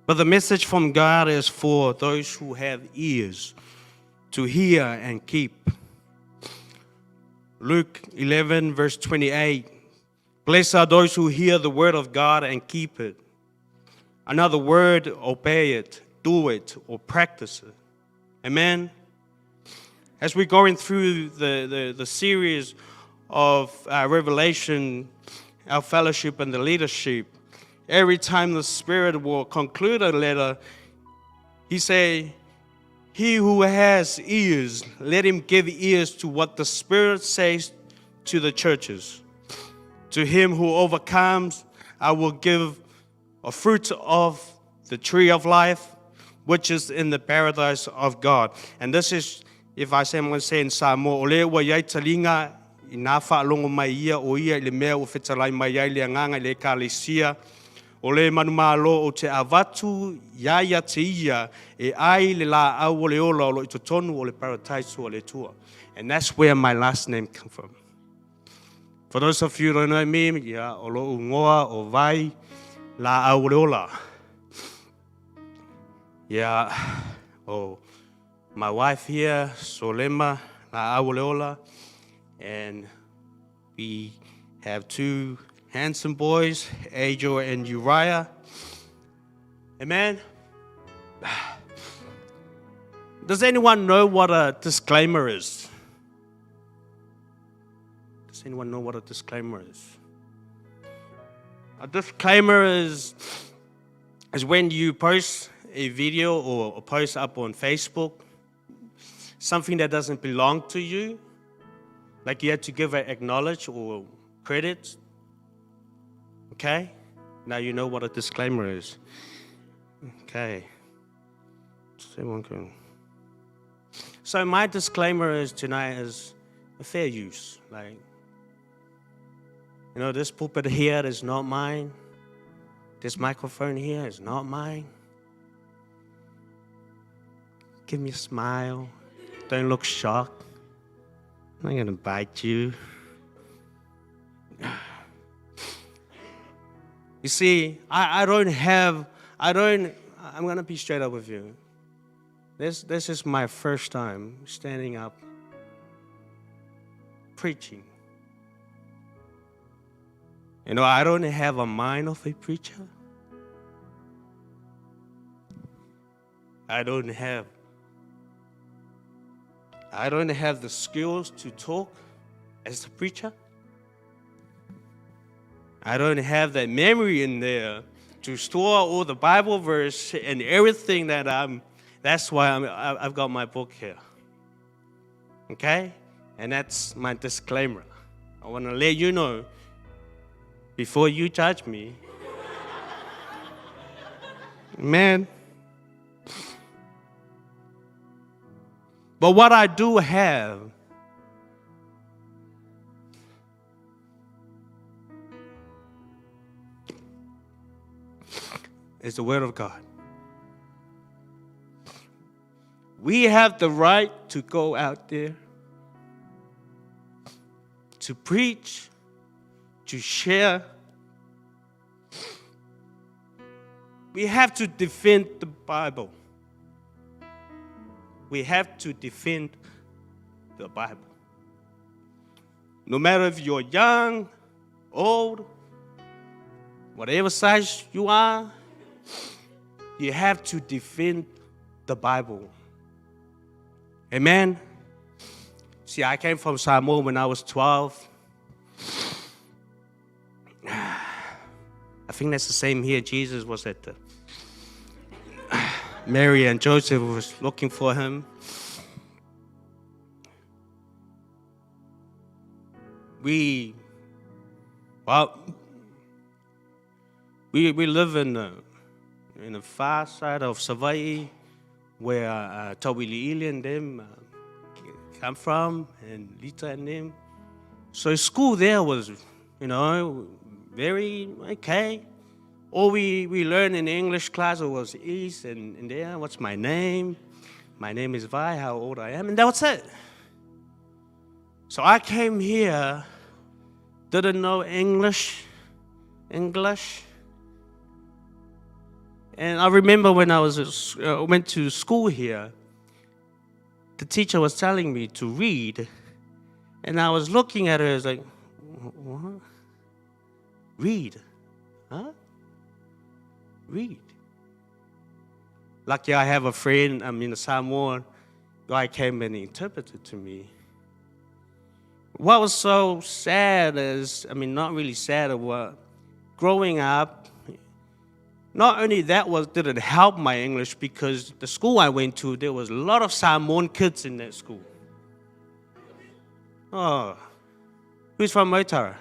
But the message from God is for those who have ears to hear and keep. Luke 11 verse 28 Blessed are those who hear the word of God and keep it. Another word, obey it, do it, or practice it. Amen? As we're going through the series of Revelation, our fellowship and the leadership, every time the Spirit will conclude a letter, He say, he who has ears, let him give ears to what the Spirit says to the churches. To him who overcomes, I will give a fruit of the tree of life, which is in the paradise of God. And this is, if I say, I'm going to say in Samoa, ole wa yai talinga, I nā whaalongo mai ia o ia I le mea o whetalai mai ai le anganga I le kālesia, o le manumalo o te avatu iaia te ia e ai le la au o le ola o lo I totonu o le paradise o le tua. And that's where my last name come from. For those of you who don't know me, yeah, o lo ungoa o vai la au o le ola. Yeah, oh, my wife here, Solema, la au o le ola, and we have two handsome boys, Ajo and Uriah. Amen. Does anyone know what a disclaimer is? Does anyone know what a disclaimer is? A disclaimer is when you post a video or a post up on Facebook, something that doesn't belong to you, like you have to give an acknowledge or credit. Okay? Now you know what a disclaimer is. Okay. So my disclaimer is tonight is a fair use. Like, you know, this pulpit here is not mine. This microphone here is not mine. Give me a smile. Don't look shocked. I'm not going to bite you. You see, I'm going to be straight up with you. This is my first time standing up preaching. You know, I don't have a mind of a preacher. I don't have the skills to talk as a preacher. I don't have that memory in there to store all the Bible verse and everything that's why I've got my book here. Okay? And that's my disclaimer. I want to let you know, before you judge me, man. But what I do have is the Word of God. We have the right to go out there, to preach, to share. We have to defend the Bible. We have to defend the Bible. No matter if you're young, old, whatever size you are, you have to defend the Bible. Amen? See, I came from Samoa when I was 12. I think that's the same here. Jesus was at the... Mary and Joseph was looking for him. We live in the far side of Savai'i, where Tauili'ili and them come from, and Lita and them. So school there was, you know, very okay. All we learned in the English class was East and there, what's my name? My name is Vi, how old I am, and that was it. So I came here, didn't know English. And I remember when I went to school here, the teacher was telling me to read, and I was looking at her, I was like, what? Read. Huh? Read. Lucky I have a friend, a Samoan guy came and interpreted to me. What was so sad is, not really sad, what growing up, not only that didn't help my English, because the school I went to, there was a lot of Samoan kids in that school. Oh, who's from Motara?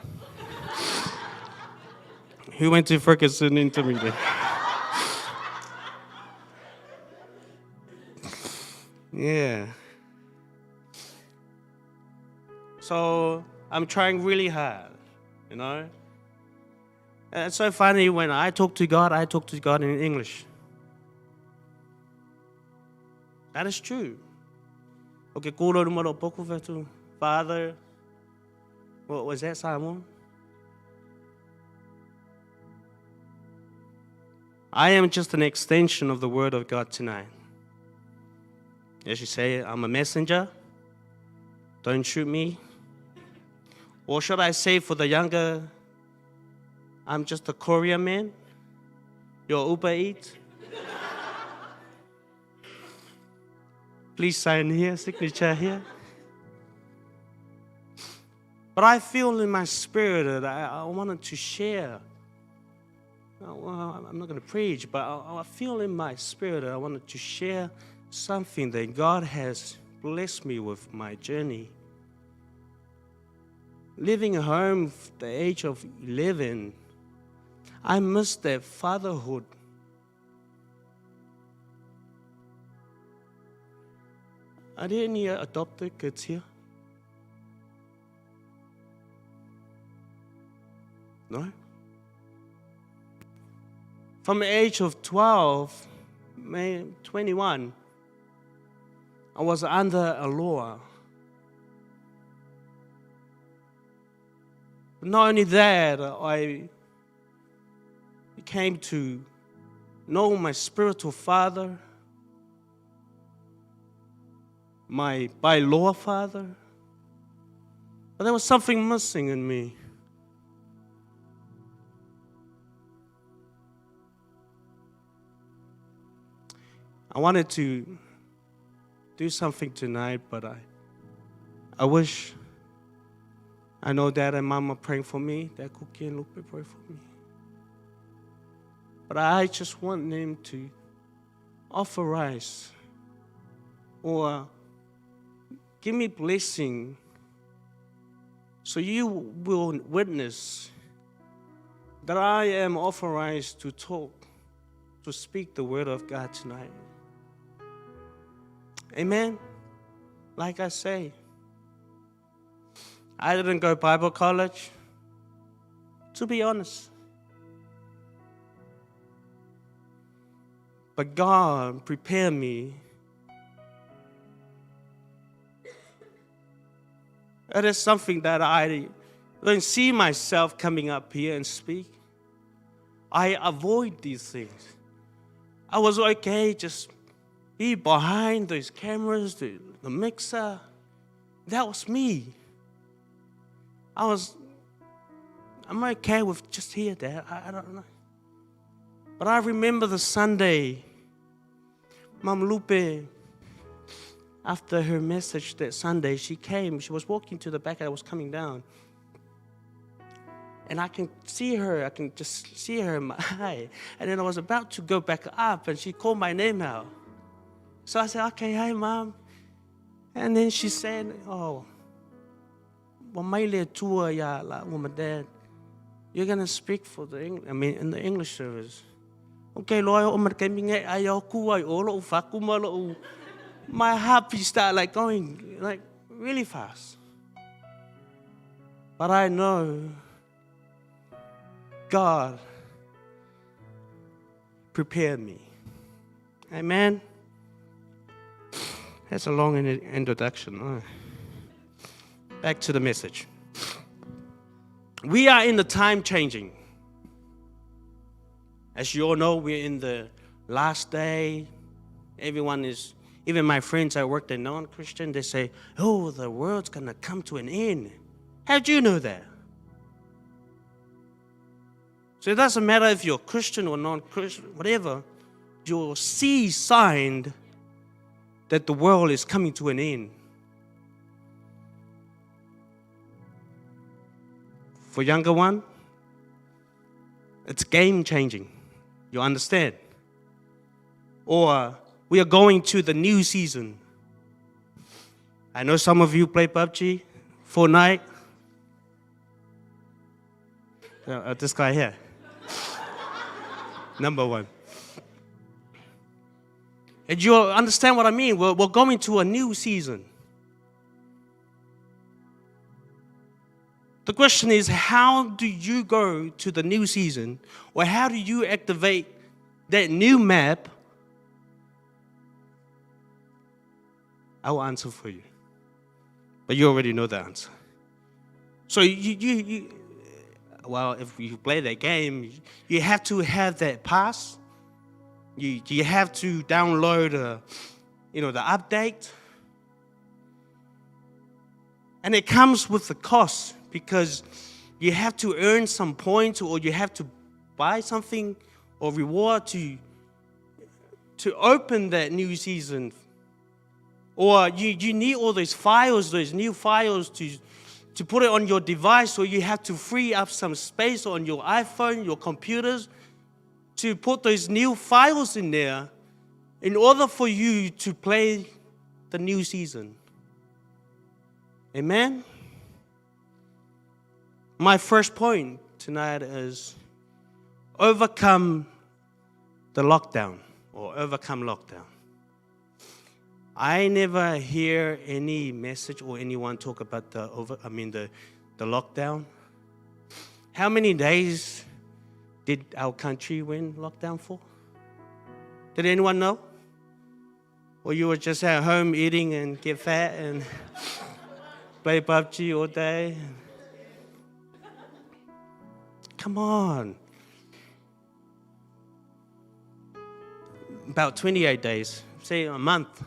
Who went to Ferguson Intermediate? Yeah. So I'm trying really hard, And it's so funny, when I talk to God in English. That is true. Okay, kōrero maro poku whetu, Father. What was that, Simon? I am just an extension of the Word of God tonight. As you say, I'm a messenger. Don't shoot me. Or should I say for the younger, I'm just a courier man? Your Uber Eats? Please sign here, signature here. But I feel in my spirit that I wanted to share. Well, I'm not going to preach, but I feel in my spirit that I wanted to share something that God has blessed me with my journey. Living at home at the age of 11, I missed that fatherhood. Are there any adopted kids here? No? From the age of 12, 21, I was under a law. But not only that, I came to know my spiritual father, my by-law father. But there was something missing in me. I wanted to do something tonight, but I wish I know Dad and Mom are praying for me. Dad, Cookie and Lupe pray for me. But I just want them to authorize or give me blessing so you will witness that I am authorized to talk, to speak the word of God tonight. Amen? Like I say, I didn't go Bible college, to be honest. But God prepared me. It is something that I don't see myself coming up here and speak. I avoid these things. I was okay just be behind those cameras, the mixer. That was me. I'm okay with just here, Dad. I don't know. But I remember the Sunday, Mom Lupe, after her message that Sunday, she came. She was walking to the back and I was coming down. And I can see her. I can just see her in my eye. And then I was about to go back up and she called my name out. So I said, okay, hi, Mom. And then she said, oh, Dad, you're going to speak for in the English service. Okay, my heart started going really fast. But I know God prepared me. Amen. That's a long introduction. Back to the message. We are in the time changing. As you all know, we're in the last day. Everyone is, even my friends I work, they're non-Christian, they say, oh, the world's going to come to an end. How'd you know that? So it doesn't matter if you're Christian or non-Christian, whatever, you'll see signs that the world is coming to an end. For younger one, it's game changing. You understand? Or we are going to the new season. I know some of you play PUBG, Fortnite. This guy here. Number one. And you understand what I mean? We're going to a new season. The question is, how do you go to the new season? Or how do you activate that new map? I will answer for you. But you already know the answer. So well, if you play that game, you have to have that pass. You have to download, the update. And it comes with the cost because you have to earn some points or you have to buy something or reward to open that new season. Or you need all those new files to put it on your device, or you have to free up some space on your iPhone, your computers, to put those new files in there in order for you to play the new season. Amen? My first point tonight is overcome the lockdown or overcome lockdown. I never hear any message or anyone talk about the lockdown. How many days did our country win lockdown for? Did anyone know? Or you were just at home eating and get fat and play PUBG all day? Come on. About 28 days, say a month.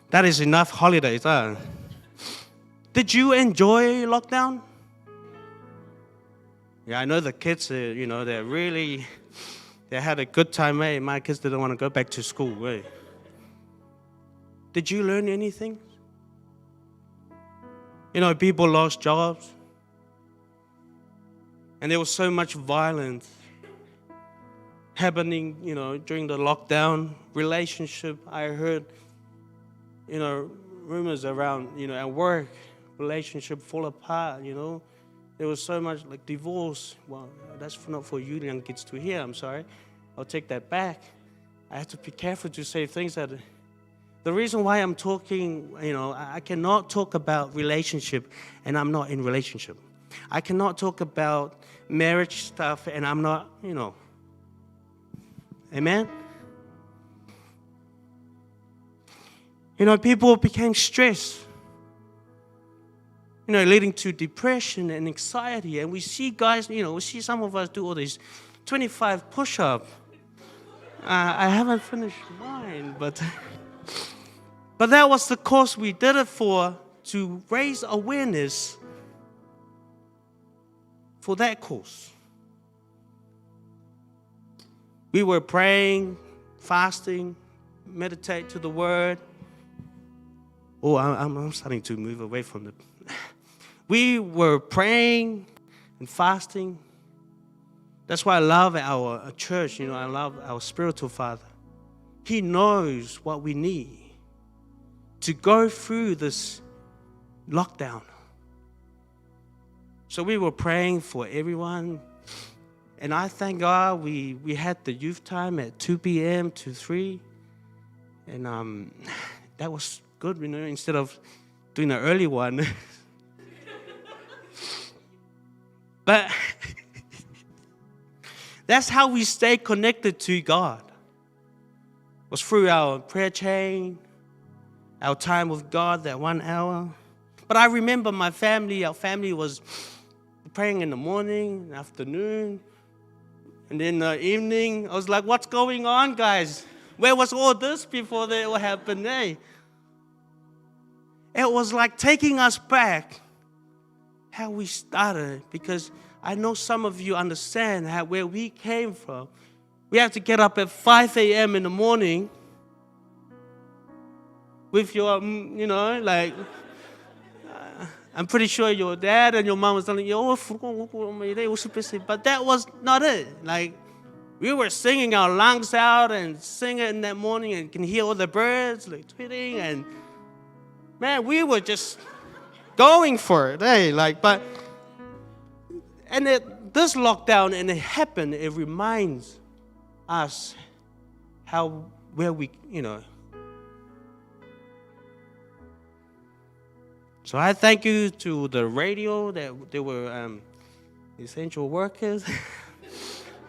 That is enough holidays, huh? Did you enjoy lockdown? Yeah, I know the kids, they had a good time, eh? My kids didn't want to go back to school, eh? Did you learn anything? People lost jobs. And there was so much violence happening, during the lockdown. Relationship, I heard, rumors around, at work, relationship fall apart, There was so much like divorce. Well, that's not for you young kids to hear, I'm sorry. I'll take that back. I have to be careful to say things that... The reason why I'm talking, I cannot talk about relationship and I'm not in relationship. I cannot talk about marriage stuff and I'm not, Amen? People became stressed, leading to depression and anxiety. And we see guys, we see some of us do all these 25 push-ups. I haven't finished mine, but that was the cause we did it for, to raise awareness for that cause. We were praying, fasting, meditate to the Word. Oh, I'm starting to move away from the... We were praying and fasting. That's why I love our church. I love our spiritual father. He knows what we need to go through this lockdown. So we were praying for everyone. And I thank God we had the youth time at 2 p.m. to 3. And that was good, instead of doing an early one. But that's how we stay connected to God. It was through our prayer chain, our time with God, that 1 hour. But I remember our family was praying in the morning, afternoon, and then the evening. I was like, what's going on, guys? Where was all this before that all happened, eh? It was like taking us back how we started, because I know some of you understand where we came from. We have to get up at 5 a.m. in the morning with your, like, I'm pretty sure your dad and your mom was telling you, but that was not it. Like, we were singing our lungs out and singing in that morning and can hear all the birds like tweeting, and man, we were just going for it, this lockdown, and it happened, it reminds us where we, So I thank you to the radio that they were essential workers.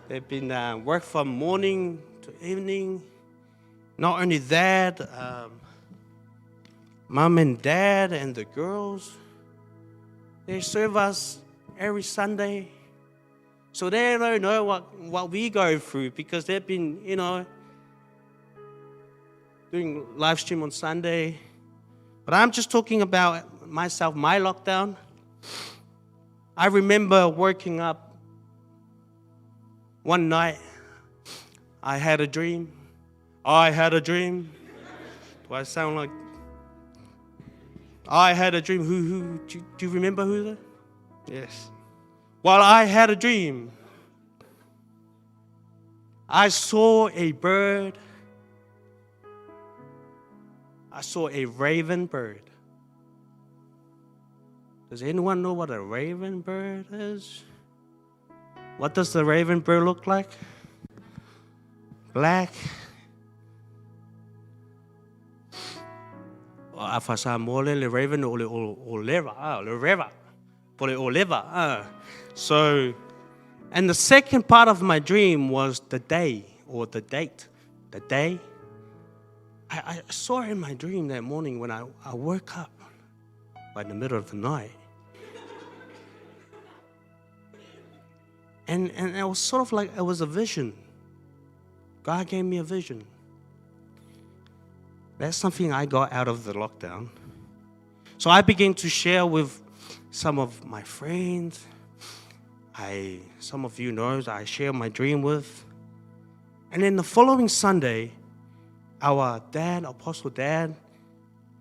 They've been work from morning to evening. Not only that, mom and dad and the girls, they serve us every Sunday. So they don't know what we go through because they've been, doing live stream on Sunday. But I'm just talking about myself, my lockdown. I remember waking up one night. I had a dream. Do I sound like? I had a dream. Who? Do you remember who that? Yes. Well, I had a dream. I saw a bird. I saw a raven bird. Does anyone know what a raven bird is? What does the raven bird look like? Black. Afasa mole le raven o le oleva. So, and the second part of my dream was the day or the date. The day. I saw it in my dream that morning when I woke up by the middle of the night. And it was sort of like it was a vision. God gave me a vision. That's something I got out of the lockdown. So I began to share with some of my friends. Some of you know I share my dream with. And then the following Sunday, our dad, Apostle Dad,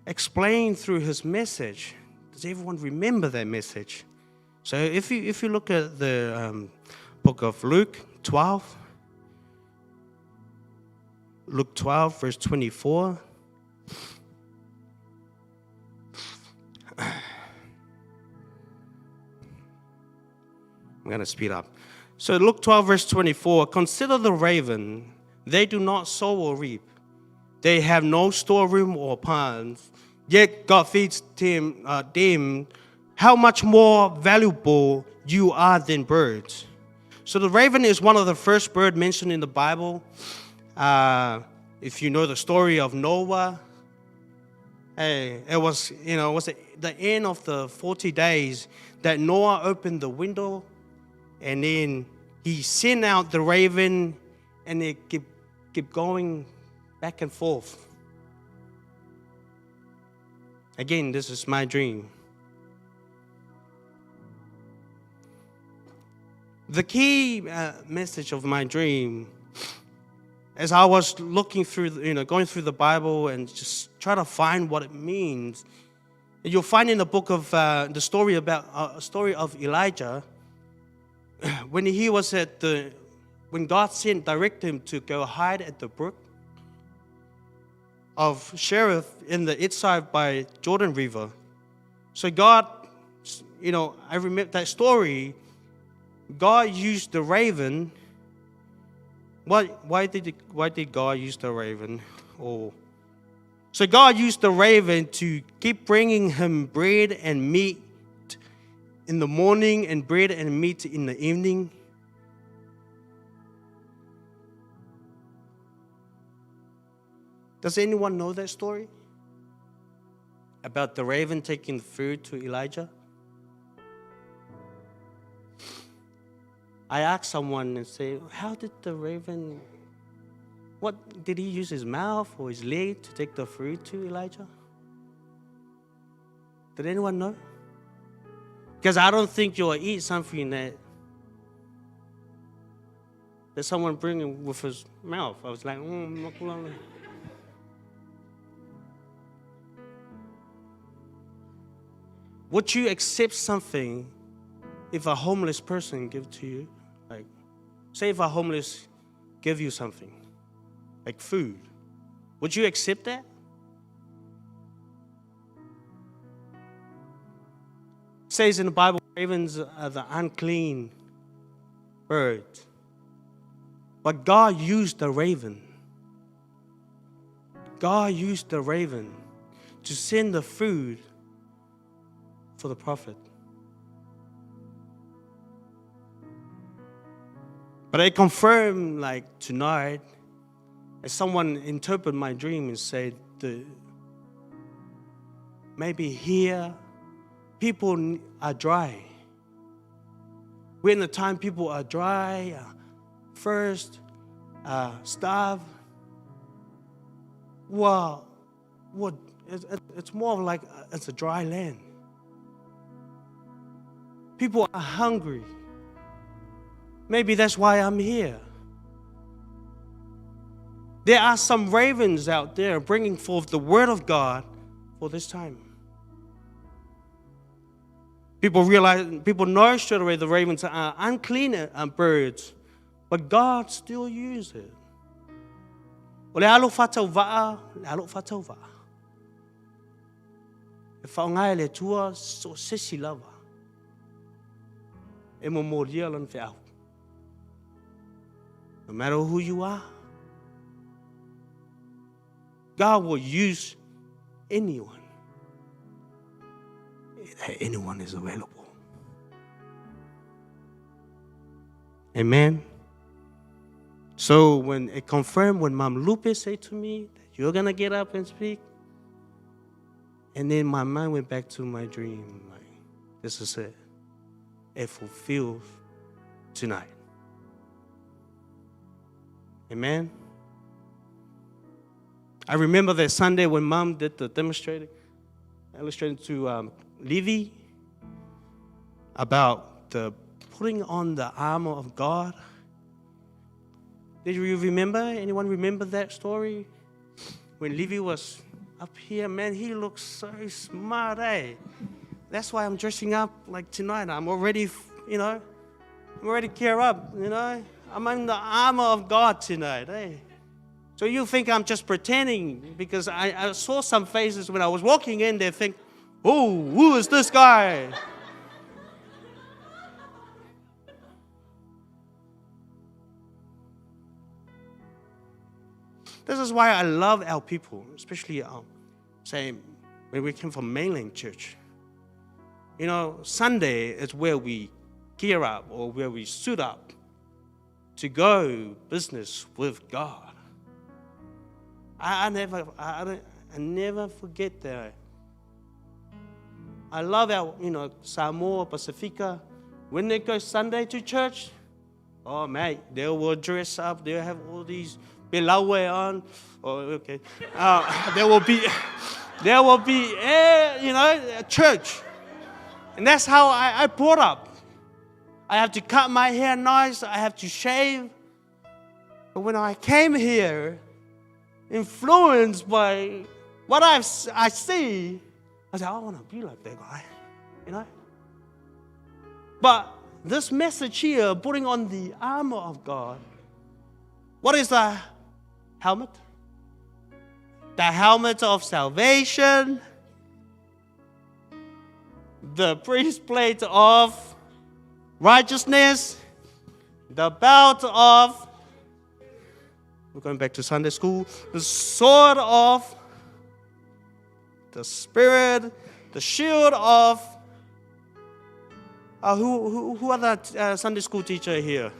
explained through his message. Does everyone remember that message? So if you look at the book of Luke 12, verse 24. I'm going to speed up. So Luke 12, verse 24. Consider the raven. They do not sow or reap. They have no storeroom or barns. Yet God feeds them. How much more valuable you are than birds. So the raven is one of the first birds mentioned in the Bible. If you know the story of Noah, it was the end of the 40 days that Noah opened the window, and then he sent out the raven, and it kept going back and forth. Again, this is my dream. The key message of my dream, as I was looking through, going through the Bible and just try to find what it means, and you'll find in the book of the story of Elijah, when he was when God directed him to go hide at the brook of Cherith in the east side by Jordan River. So God, I remember that story. God used the raven. Why did God use the raven? So God used the raven to keep bringing him bread and meat in the morning and bread and meat in the evening. Does anyone know that story? About the raven taking food to Elijah? I asked someone and say, how did the raven, what did he use his mouth or his leg to take the food to Elijah? Did anyone know? Because I don't think you'll eat something that that someone bring with his mouth. I was like, would you accept something if a homeless person give to you? Like, say if a homeless give you something, like food, would you accept that? It says in the Bible, ravens are the unclean birds. But God used the raven. God used the raven to send the food for the prophet. But I confirm, like tonight, as someone interpreted my dream and said, maybe here, people are dry. We're in the time people are dry, thirst, starve. Well, it's more of like it's a dry land. People are hungry. Maybe that's why I'm here. There are some ravens out there bringing forth the word of God for this time. People know straight away the ravens are unclean birds, but God still uses it. O le alo whatau waa, le alo whatau waa. E whaongai le tua so sesi lava. E mo moria lan whiau. No matter who you are, God will use anyone. Anyone is available. Amen. So when it confirmed, when Mom Lupe said to me that you're gonna get up and speak, and then my mind went back to my dream. Like, this is it. It fulfills tonight. Amen. I remember that Sunday when Mom did the illustrating to Livy about the putting on the armor of God. Did you remember? Anyone remember that story? When Livy was up here, man, he looks so smart, eh? That's why I'm dressing up like tonight. I'm already, I'm already geared up, I'm in the armor of God tonight, eh? So you think I'm just pretending because I saw some faces when I was walking in, they think, oh, who is this guy? This is why I love our people, especially say when we came from mainland church. Sunday is where we gear up or where we suit up to go business with God. I never forget that. I love our, Samoa, Pacifica. When they go Sunday to church, oh, mate, they will dress up. They'll have all these belaue on. Oh, okay. There will be a church. And that's how I brought up. I have to cut my hair nice. I have to shave. But when I came here, influenced by what I see, I said, I want to be like that guy, But this message here, putting on the armor of God, what is the helmet? The helmet of salvation, the breastplate of righteousness, the belt of, we're going back to Sunday school, the sword of the Spirit, the shield of, who are the Sunday school teacher here?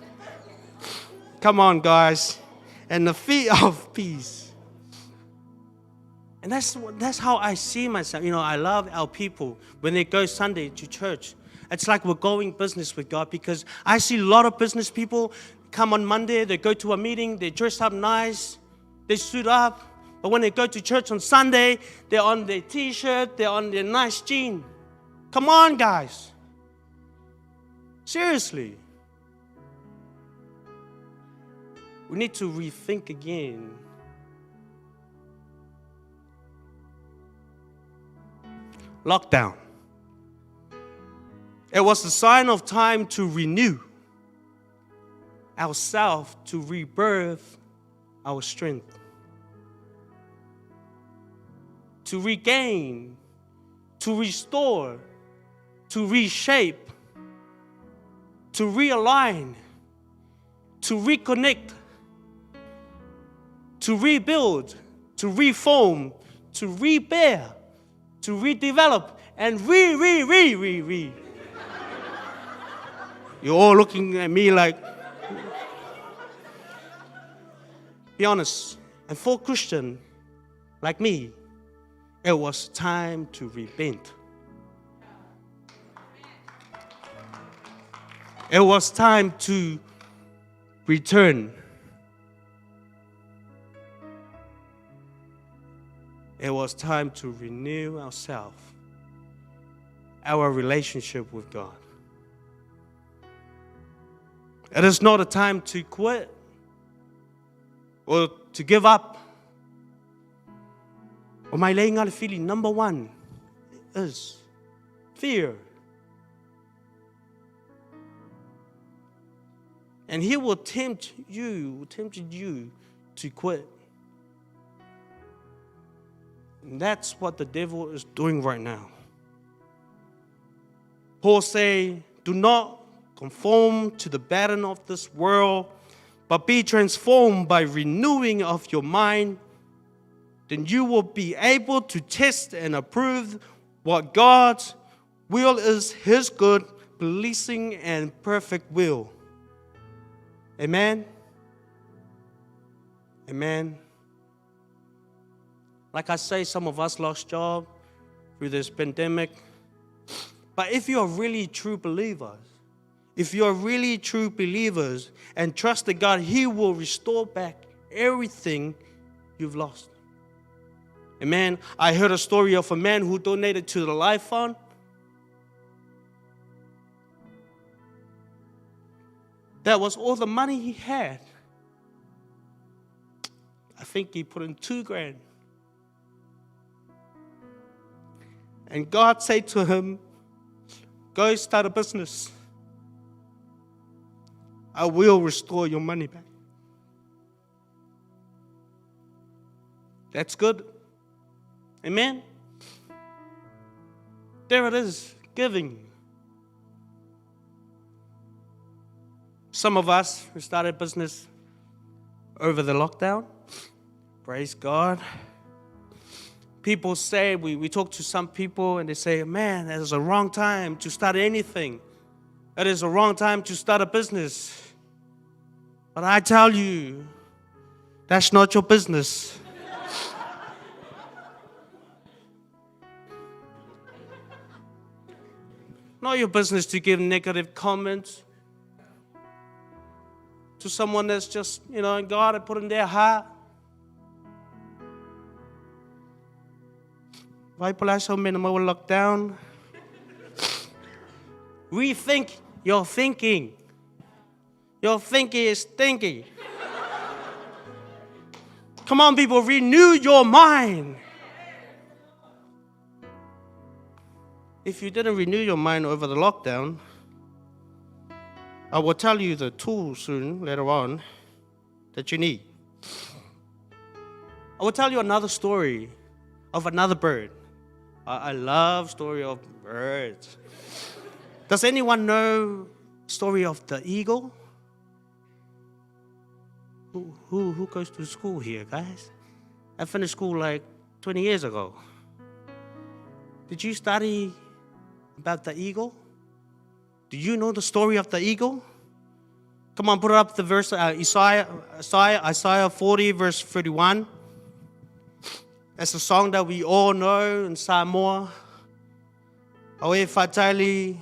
Come on, guys. And the feet of peace. And that's how I see myself. I love our people when they go Sunday to church. It's like we're going business with God because I see a lot of business people come on Monday, they go to a meeting, they dress up nice, they suit up. But when they go to church on Sunday, they're on their t-shirt, they're on their nice jean. Come on, guys. Seriously. We need to rethink again. Lockdown. It was a sign of time to renew ourselves, to rebirth our strength, to regain, to restore, to reshape, to realign, to reconnect, to rebuild, to reform, to repair, to redevelop, and re. You're all looking at me like, be honest. And for Christian like me, it was time to repent. It was time to return. It was time to renew ourselves, our relationship with God. It is not a time to quit or to give up. O mai lei ngā le feeling, number one is fear. And he will tempt you to quit. And that's what the devil is doing right now. Paul say, do not conform to the pattern of this world, but be transformed by renewing of your mind. Then you will be able to test and approve what God's will is, his good, pleasing, and perfect will. Amen? Amen. Like I say, some of us lost jobs through this pandemic. But if you are really true believers, and trust that God, he will restore back everything you've lost. Amen. I heard a story of a man who donated to the Life Fund. That was all the money he had. I think he put in $2,000. And God said to him, go start a business. I will restore your money back. That's good. Amen? There it is, giving. Some of us who started business over the lockdown, praise God. People say, we talk to some people and they say, man, it is a wrong time to start anything. It is a wrong time to start a business. But I tell you, that's not your business. Not your business to give negative comments to someone that's just, God had put in their heart. Why pala so many more lockdown? Rethink your thinking. Your thinking is stinky. Come on, people, renew your mind. If you didn't renew your mind over the lockdown, I will tell you the tools soon, later on, that you need. I will tell you another story of another bird. I love story of birds. Does anyone know story of the eagle? Who goes to school here, guys? I finished school like 20 years ago. Did you study about the eagle? Do you know the story of the eagle? Come on, put up the verse, Isaiah 40, verse 31. That's a song that we all know in Samoa. Awe fatali,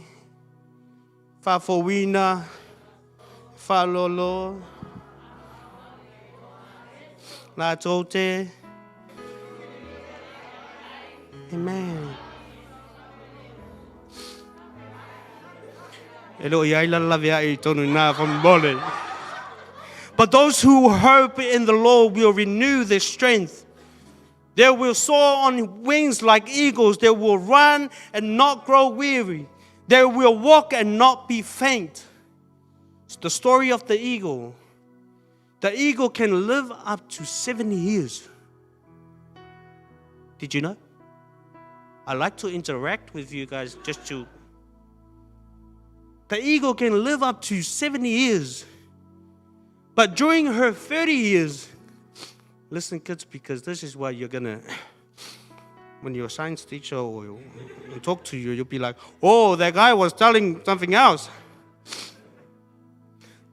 fa fowina, fa lolo, la tote. Amen. Elo iai la lavea I tonu na from bole. But those who hope in the Lord will renew their strength. They will soar on wings like eagles. They will run and not grow weary. They will walk and not be faint. It's the story of the eagle. The eagle can live up to 70 years. Did you know? I like to interact with you guys just to. The eagle can live up to 70 years. But during her 30 years, listen kids, because this is why you're gonna, when your science teacher will talk to you, you'll be like, oh, that guy was telling something else.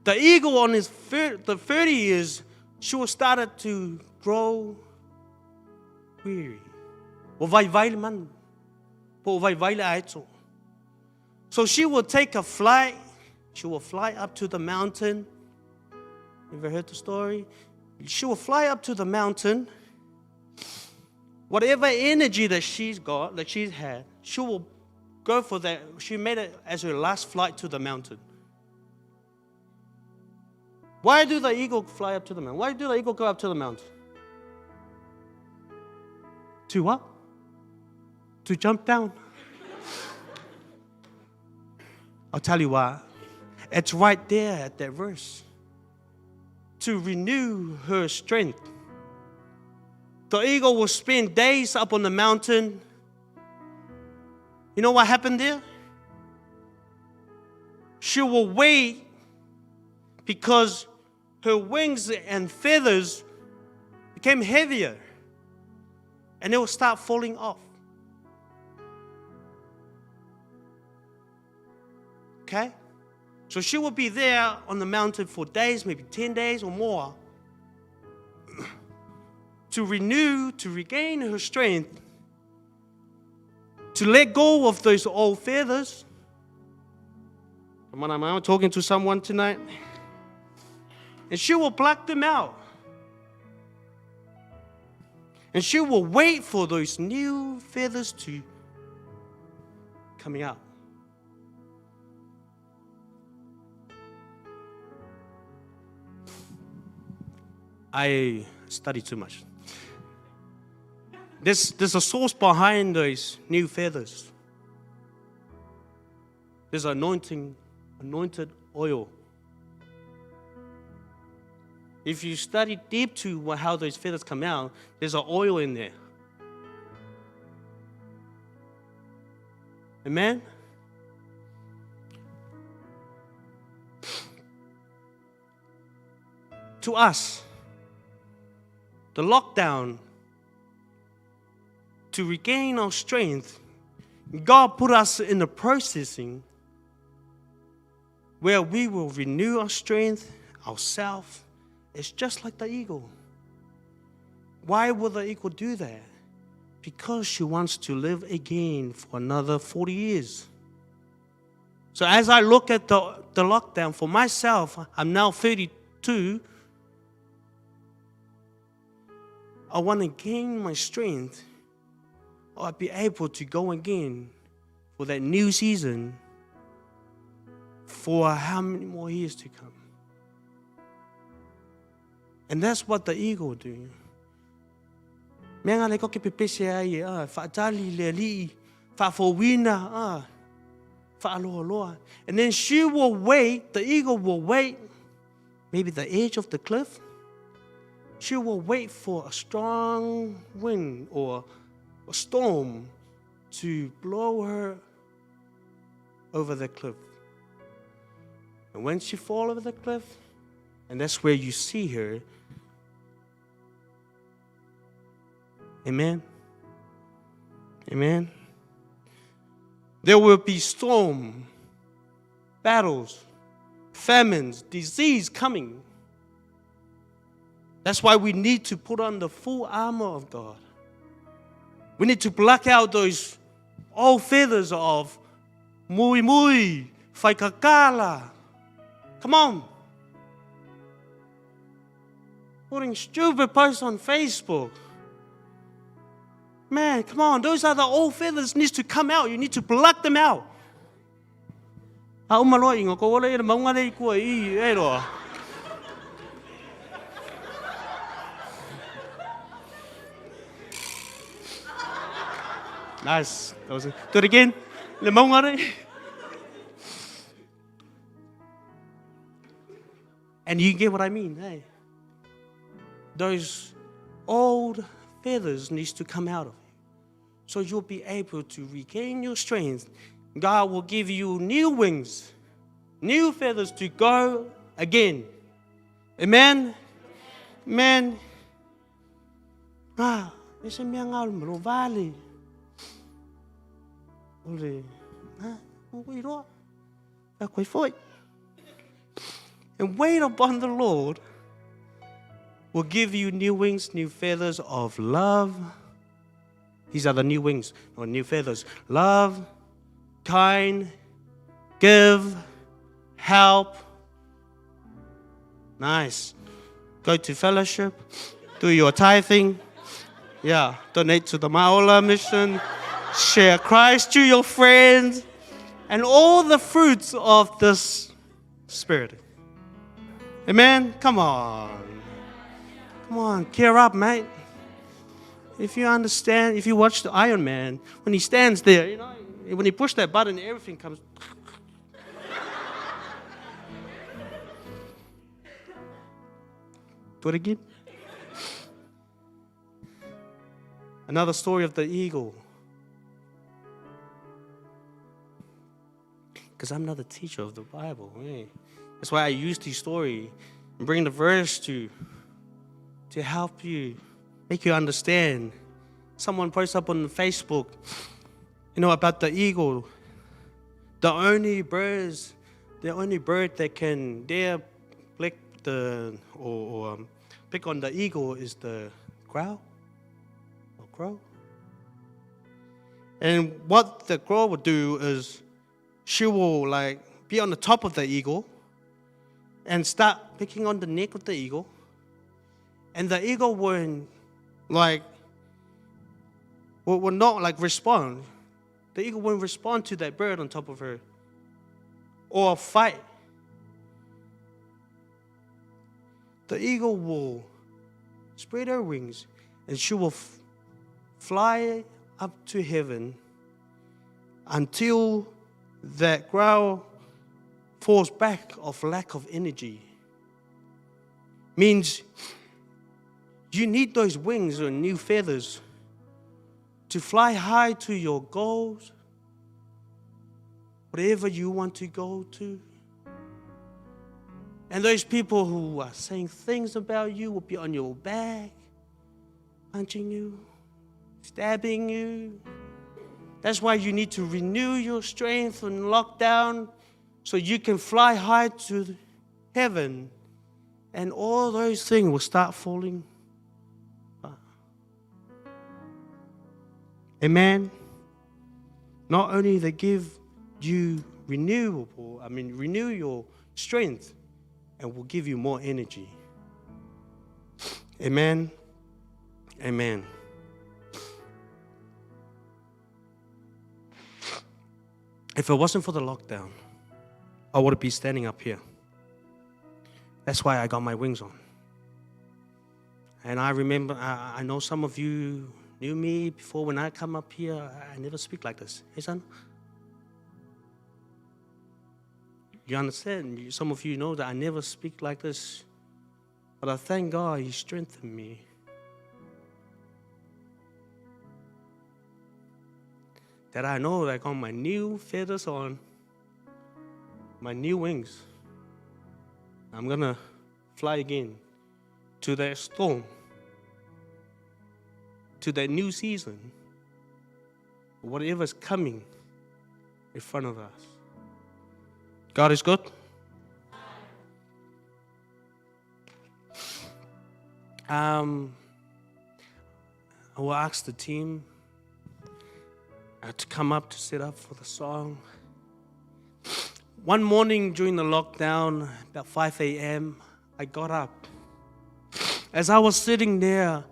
The eagle on the 30 years, she was started to grow weary. So she will take a flight. She will fly up to the mountain. You ever heard the story? She will fly up to the mountain. Whatever energy that she's got, that she's had, she will go for that. She made it as her last flight to the mountain. Why do the eagle fly up to the mountain? Why do the eagle go up to the mountain? To what? To jump down. I'll tell you why. It's right there at that verse. To renew her strength. The eagle will spend days up on the mountain. You know what happened there? She will wait because her wings and feathers became heavier and they will start falling off. Okay? So she will be there on the mountain for days, maybe 10 days or more, to renew, to regain her strength, to let go of those old feathers. Come on, am I talking to someone tonight? And she will pluck them out. And she will wait for those new feathers to coming out. I study too much. There's a source behind those new feathers. There's anointed oil. If you study deep to how those feathers come out, there's an oil in there. Amen? To us, the lockdown, to regain our strength, God put us in the processing where we will renew our strength, ourselves. It's just like the eagle. Why will the eagle do that? Because she wants to live again for another 40 years. So as I look at the lockdown for myself, I'm now 32. I want to gain my strength. I'll be able to go again for that new season for how many more years to come. And that's what the eagle do. Menga le ko ke pepese ai fa tali le li fa fowina fa aloha. And then she will wait, the eagle will wait, maybe the edge of the cliff. She will wait for a strong wind or a storm to blow her over the cliff. And when she falls over the cliff, and that's where you see her. Amen. Amen. There will be storm, battles, famines, disease coming. That's why we need to put on the full armor of God. We need to pluck out those old feathers of mui, whaikakala. Come on. Putting stupid posts on Facebook. Man, come on. Those are the old feathers needs to come out. You need to pluck them out. Nice. Do it again. Le maunga re. And you get what I mean, hey? Those old feathers needs to come out of you. So you'll be able to regain your strength. God will give you new wings, new feathers to go again. Amen? Amen. Ese mea ngā maro vale. Ole, oi roa. Koe foi. And wait upon the Lord will give you new wings, new feathers of love. These are the new wings, or new feathers. Love, kind, give, help. Nice. Go to fellowship, do your tithing. Yeah, donate to the Maola mission. Share Christ to your friends. And all the fruits of this Spirit. Amen? Come on. Come on, gear up, mate. If you understand, if you watch the Iron Man, when he stands there, you know, when he pushes that button, everything comes. Do it again. Another story of the eagle. Because I'm not a teacher of the Bible. Eh? That's why I use this story and bring the verse to help you, make you understand. Someone posted up on Facebook, you know, about the eagle. The only bird that can dare pick pick on the eagle is the crow. And what the crow would do is she will like be on the top of the eagle and start picking on the neck of the eagle. And the eagle will not like respond. The eagle won't respond to that bird on top of her or fight. The eagle will spread her wings and she will fly up to heaven until that crow falls back of lack of energy. Means you need those wings or new feathers to fly high to your goals, whatever you want to go to. And those people who are saying things about you will be on your back, punching you, stabbing you. That's why you need to renew your strength in lockdown so you can fly high to heaven. And all those things will start falling. Amen. Not only they give you renew your strength and will give you more energy. Amen. Amen. If it wasn't for the lockdown, I would be standing up here. That's why I got my wings on. And I remember, I know some of you knew me before. When I come up here, I never speak like this. Hey, son? You understand? Some of you know that I never speak like this. But I thank God He strengthened me. That I know that I got my new feathers on, my new wings. I'm going to fly again to that storm, to that new season, whatever's coming in front of us. God is good. I will ask the team to come up to set up for the song. One morning during the lockdown, about 5 a.m., I got up. As I was sitting there,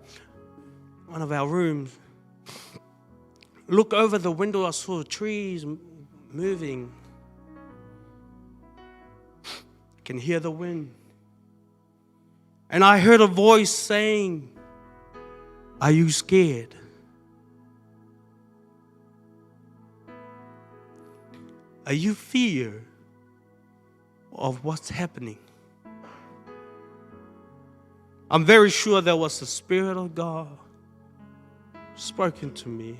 one of our rooms, look over the window, I saw trees moving. I can hear the wind. And I heard a voice saying, "Are you scared?" Are you fear of what's happening? I'm very sure there was the Spirit of God spoken to me.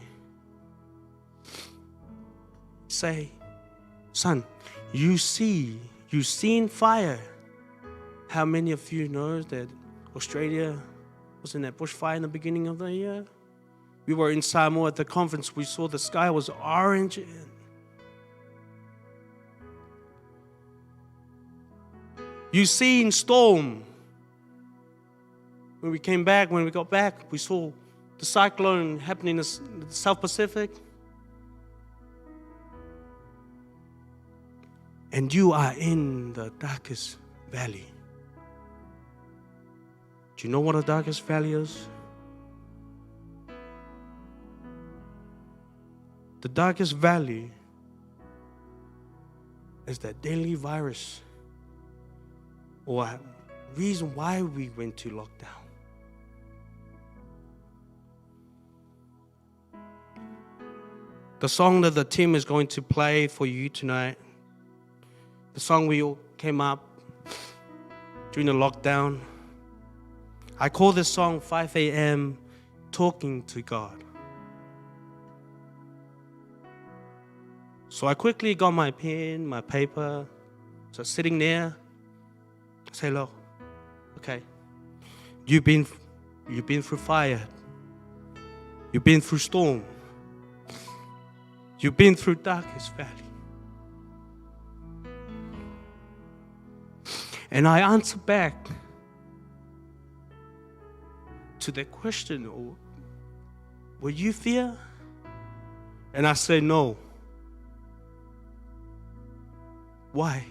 Say, son, you've seen fire. How many of you know that Australia was in that bushfire in the beginning of the year? We were in Samoa at the conference. We saw the sky was orange. You've seen storm. When we got back, we saw the cyclone happening in the South Pacific. And you are in the darkest valley. Do you know what the darkest valley is? The darkest valley is that deadly virus, or reason why we went to lockdown. The song that the team is going to play for you tonight, the song we all came up during the lockdown, I call this song 5 a.m. Talking to God. So I quickly got my pen, my paper, so sitting there, I say, look, okay, you've been through fire, you've been through storm, you've been through darkest valley. And I answer back to that question, will you fear? And I say no. Why?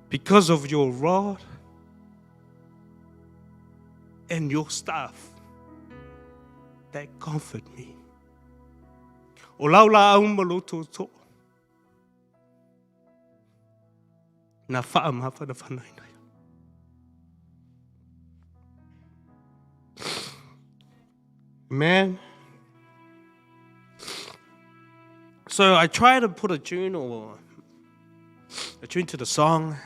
Because of your rod and your staff that comfort me. O laula au maloto to. Na wha mafa na whanai nei. Man. So I try to put a tune to the song,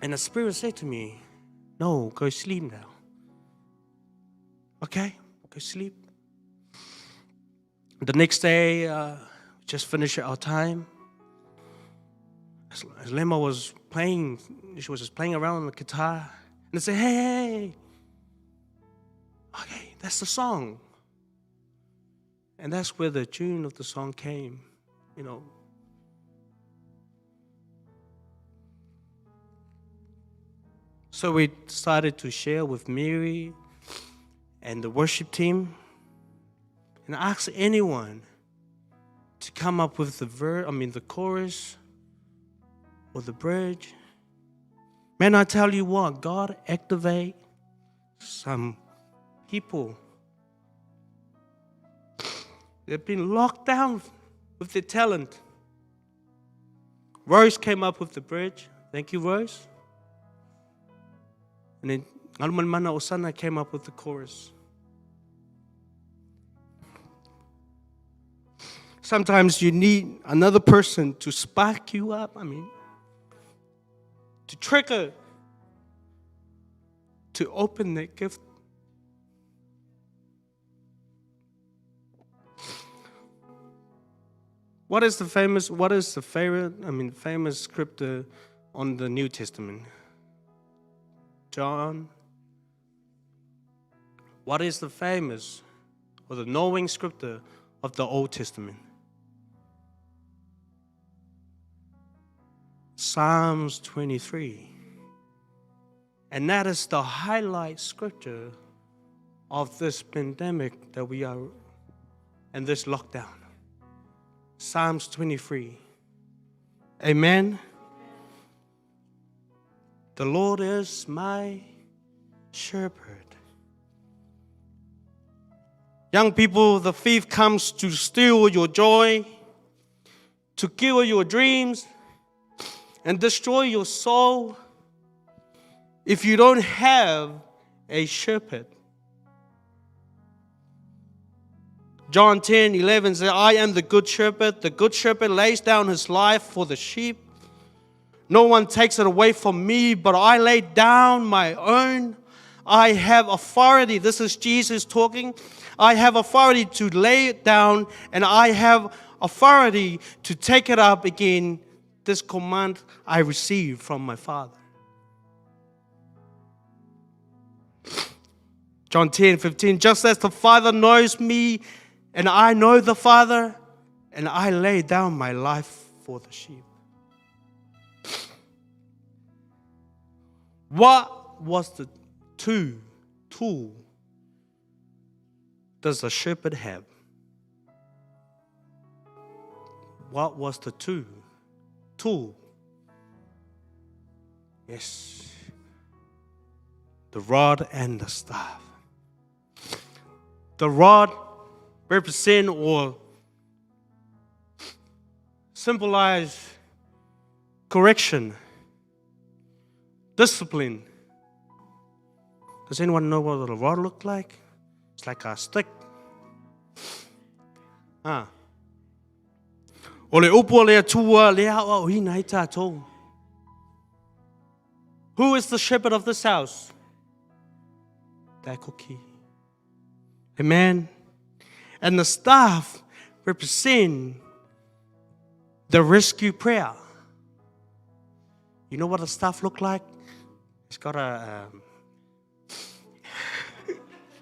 and the Spirit said to me, no, go sleep now. Okay, go sleep. The next day, just finished our time. As Lema was playing, she was just playing around on the guitar, and I said, hey, okay, that's the song. And that's where the tune of the song came, you know. So we started to share with Mary and the worship team, and ask anyone to come up with the chorus or the bridge. Man, I tell you what, God activate some people. They've been locked down with their talent. Rose came up with the bridge. Thank you, Rose. And then Alman Mana Osana came up with the chorus. Sometimes you need another person to spark you up. To trigger, to open that gift. What is the famous scripture on the New Testament? John. What is the famous or the knowing scripture of the Old Testament? Psalms 23. And that is the highlight scripture of this pandemic that we are in this lockdown. Psalms 23. Amen. The Lord is my shepherd. Young people, the thief comes to steal your joy, to kill your dreams, and destroy your soul if you don't have a shepherd. John 10:11 says, I am the good shepherd. The good shepherd lays down his life for the sheep. No one takes it away from me, but I lay down my own. I have authority. This is Jesus talking. I have authority to lay it down, and I have authority to take it up again. This command I received from my Father. John 10:15, just as the Father knows me, and I know the Father, and I lay down my life for the sheep. What was the tool does the shepherd have? What was the tool? Yes. The rod and the staff. The rod represent or symbolize correction, discipline. Does anyone know what a rod looked like? It's like a stick. O le upo le atua le awa o hina i tātou. Who is the shepherd of this house? Daikoki. Amen. And the staff represent the rescue prayer. You know what the staff look like? It's got a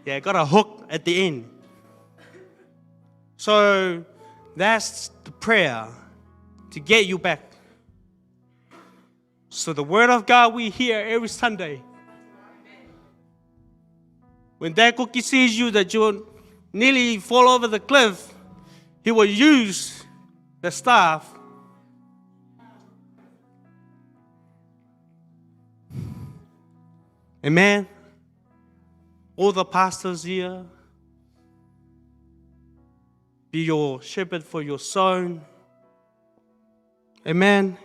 got a hook at the end. So that's the prayer to get you back. So the word of God we hear every Sunday. When Dad Cookie sees you that you nearly fall over the cliff, he will use the staff Amen. All the pastors here, be your shepherd for your son. Amen.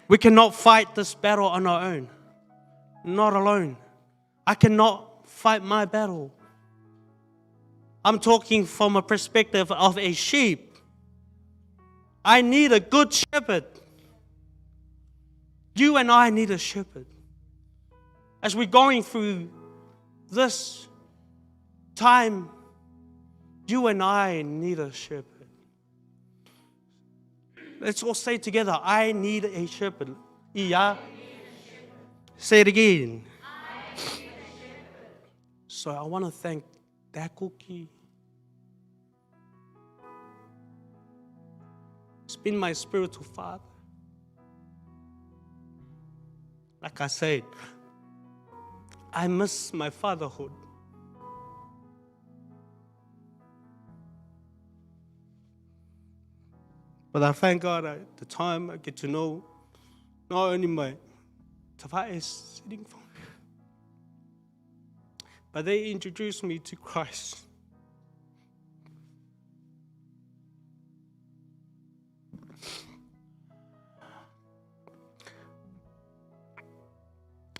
We cannot fight this battle on our own. Not alone. I cannot fight my battle. I'm talking from a perspective of a sheep. I need a good shepherd. You and I need a shepherd. As we're going through this time, you and I need a shepherd. Let's all say together, I need a shepherd. Iya. Say it again. So I want to thank Dakuki. It's been my spiritual father. Like I said, I miss my fatherhood. But I thank God at the time I get to know not only my tawhai sitting for me, but they introduced me to Christ.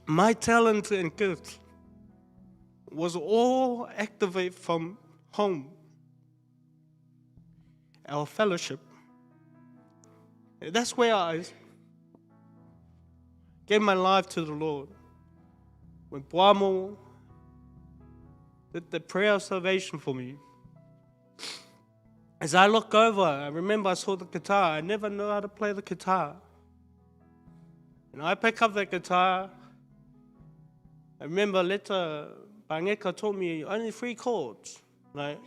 My talent and gift was all activated from home, our fellowship. That's where I gave my life to the Lord. When Boamo did the prayer of salvation for me, as I look over, I remember I saw the guitar. I never knew how to play the guitar. And I pick up that guitar. I remember later, Bangeka told me only 3 chords, like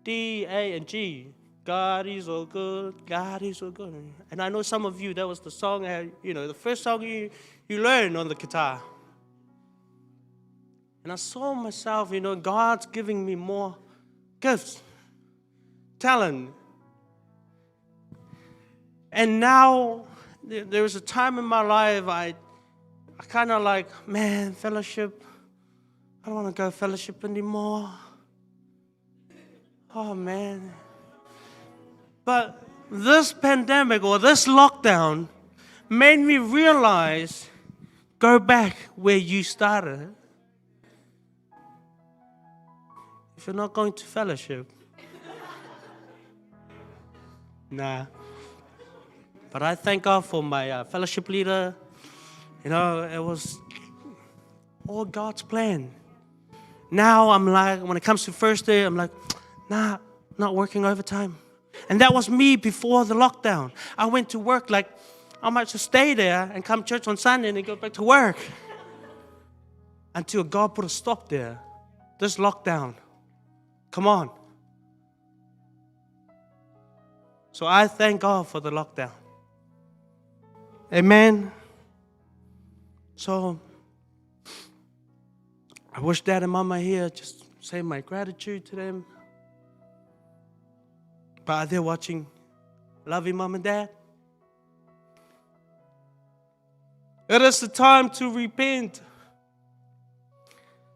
D, A, and G. God is so good, God is so good. And I know some of you, that was the song, the first song you learned on the guitar. And I saw myself, God's giving me more gifts, talent. And now, there was a time in my life I kind of like, man, fellowship, I don't want to go fellowship anymore. Oh, man. But this pandemic or this lockdown made me realize, go back where you started. if you're not going to fellowship. Nah. But I thank God for my fellowship leader. You know, it was all God's plan. Now I'm like, when it comes to Thursday, I'm like, nah, not working overtime. And that was me before the lockdown. I went to work like, I might just stay there and come to church on Sunday and then go back to work. Until God put a stop there. This lockdown. Come on. So I thank God for the lockdown. Amen. So I wish Dad and Mama here, just say my gratitude to them. But are they watching? Love you, Mom and Dad. It is the time to repent.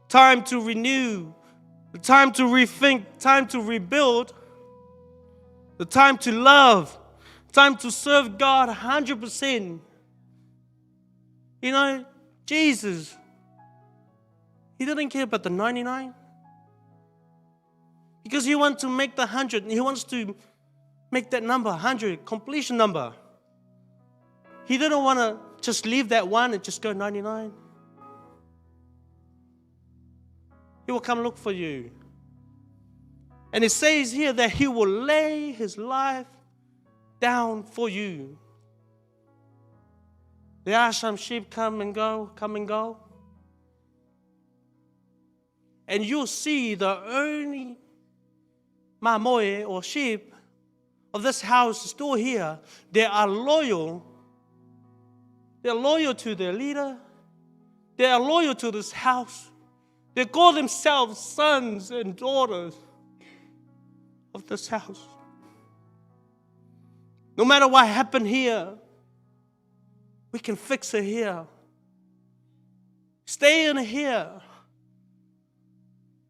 Time to renew. The time to rethink. Time to rebuild. The time to love. Time to serve God 100%. You know, Jesus, He didn't care about the 99. Because He wants to make the 100. He wants to make that number 100, completion number. He didn't want to just leave that one and just go 99. He will come look for you. And it says here that He will lay His life down for you. There are some sheep come and go. And you'll see the only mamoe or sheep of this house still here. They are loyal. They're loyal to their leader. They are loyal to this house. They call themselves sons and daughters of this house. No matter what happened here, we can fix it here. Stay in here.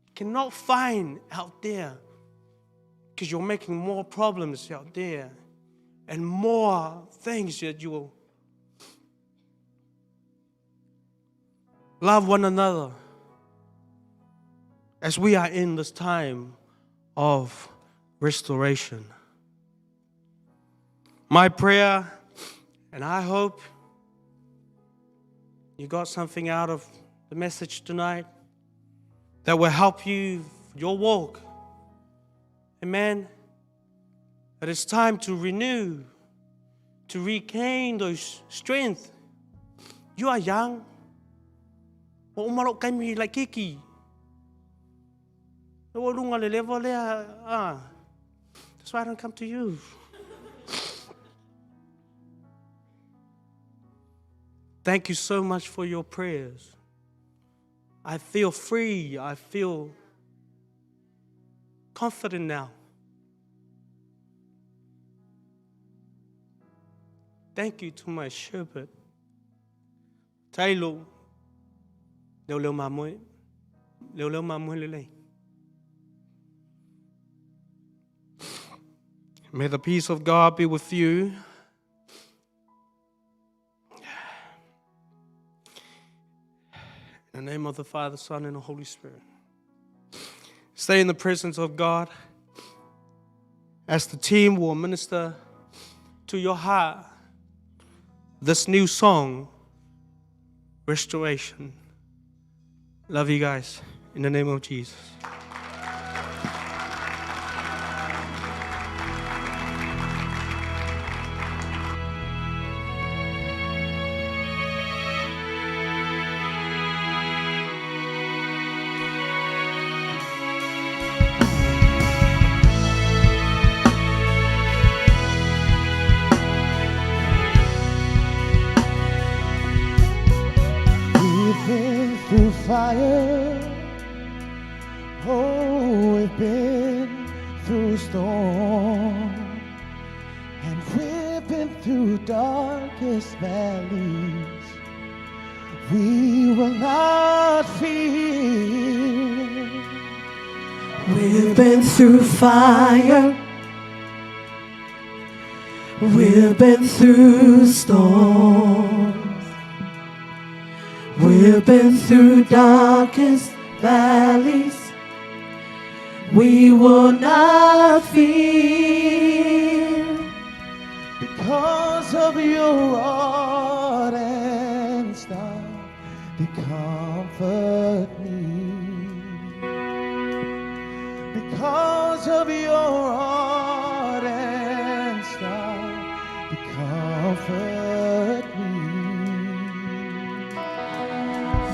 You cannot find out there because you're making more problems out there and more things that you will love one another as we are in this time of restoration. My prayer, and I hope you got something out of the message tonight that will help you, your walk. Amen. That it's time to renew, to regain those strength. You are young. Like Kiki. That's why I don't come to you. Thank you so much for your prayers. I feel free. I feel confident now. Thank you to my shepherd. Taylor. May the peace of God be with you. In the name of the Father, Son, and the Holy Spirit. Stay in the presence of God as the team will minister to your heart this new song, Restoration. Love you guys. In the name of Jesus. We've been through fire. Oh, we've been through storm. And we've been through darkest valleys. We will not fear. We've been through fire. We've been through storms. We've been through darkest valleys. we will not fear. Because of your rod and staff, they comfort me. Because of your rod and staff, they comfort me.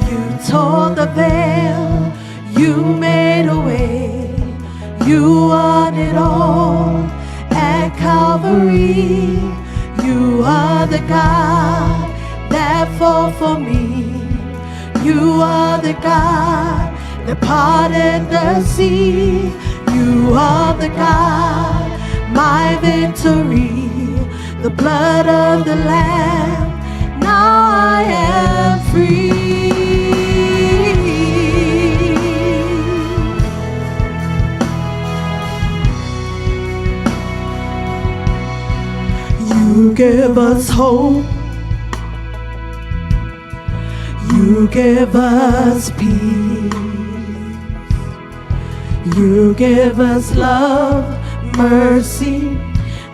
You tore the veil, you made a way, you won it all at Calvary. You are the God that fought for me. You are the God that parted the sea. You are the God, my victory, the blood of the Lamb. Now I am free. You give us hope. You give us peace. You give us love, mercy,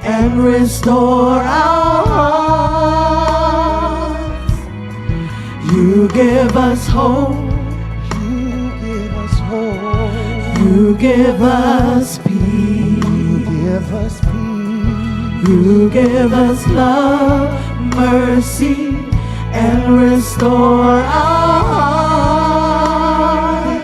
and restore our hearts. You give us hope. You give us hope. You give us peace. You give us peace. You give us love, mercy, and restore our hearts.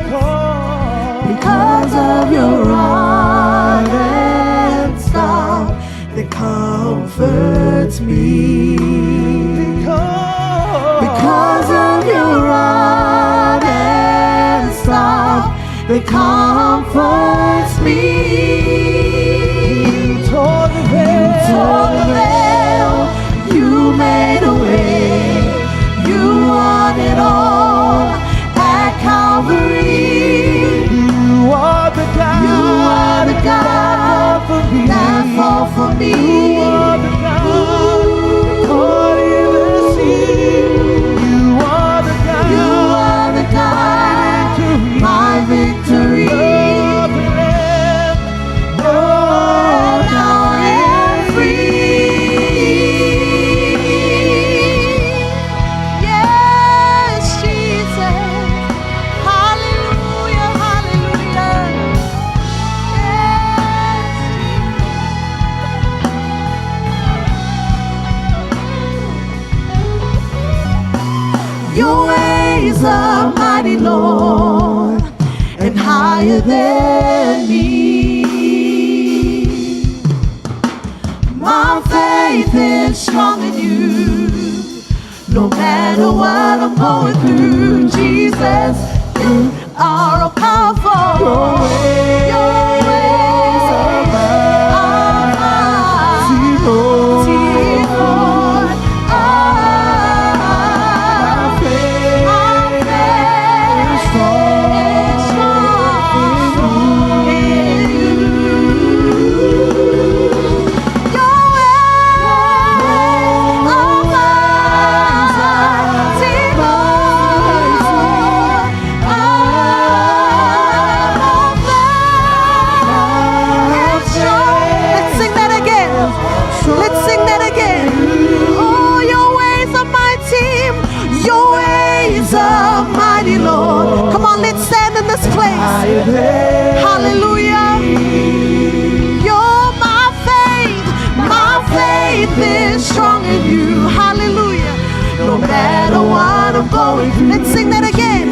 Because of your rod and staff that comforts me. Because of your rod and staff that comforts me. Tore the veil, you made a way, you won it all at Calvary. You are the God, that fought for me. You are the God that parted the sea. You are the God, my victory. Your ways are mighty, Lord, and higher than me. My faith is strong in you. No matter what I'm going through, Jesus, you are a powerful. Your ways are mighty, Lord. Lord. Come on, let's stand in this place. Hallelujah. You're my faith is strong in you. Hallelujah. No matter what I'm going through. Let's sing that again.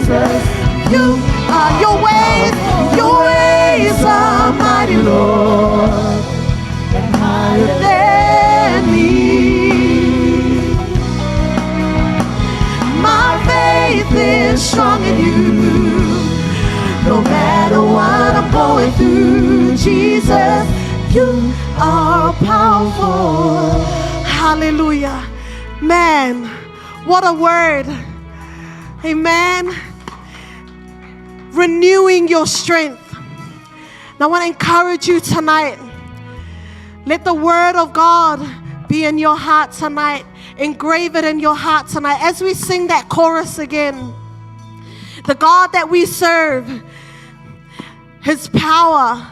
You are your ways are mighty, Lord, and higher than me. Faith is strong in you. No matter what I'm going through, Jesus, you are powerful. Hallelujah. Man, what a word. Amen. Renewing your strength. Now I want to encourage you tonight. Let the word of God be in your heart tonight. Engrave it in your heart tonight. As we sing that chorus again, the God that we serve, His power.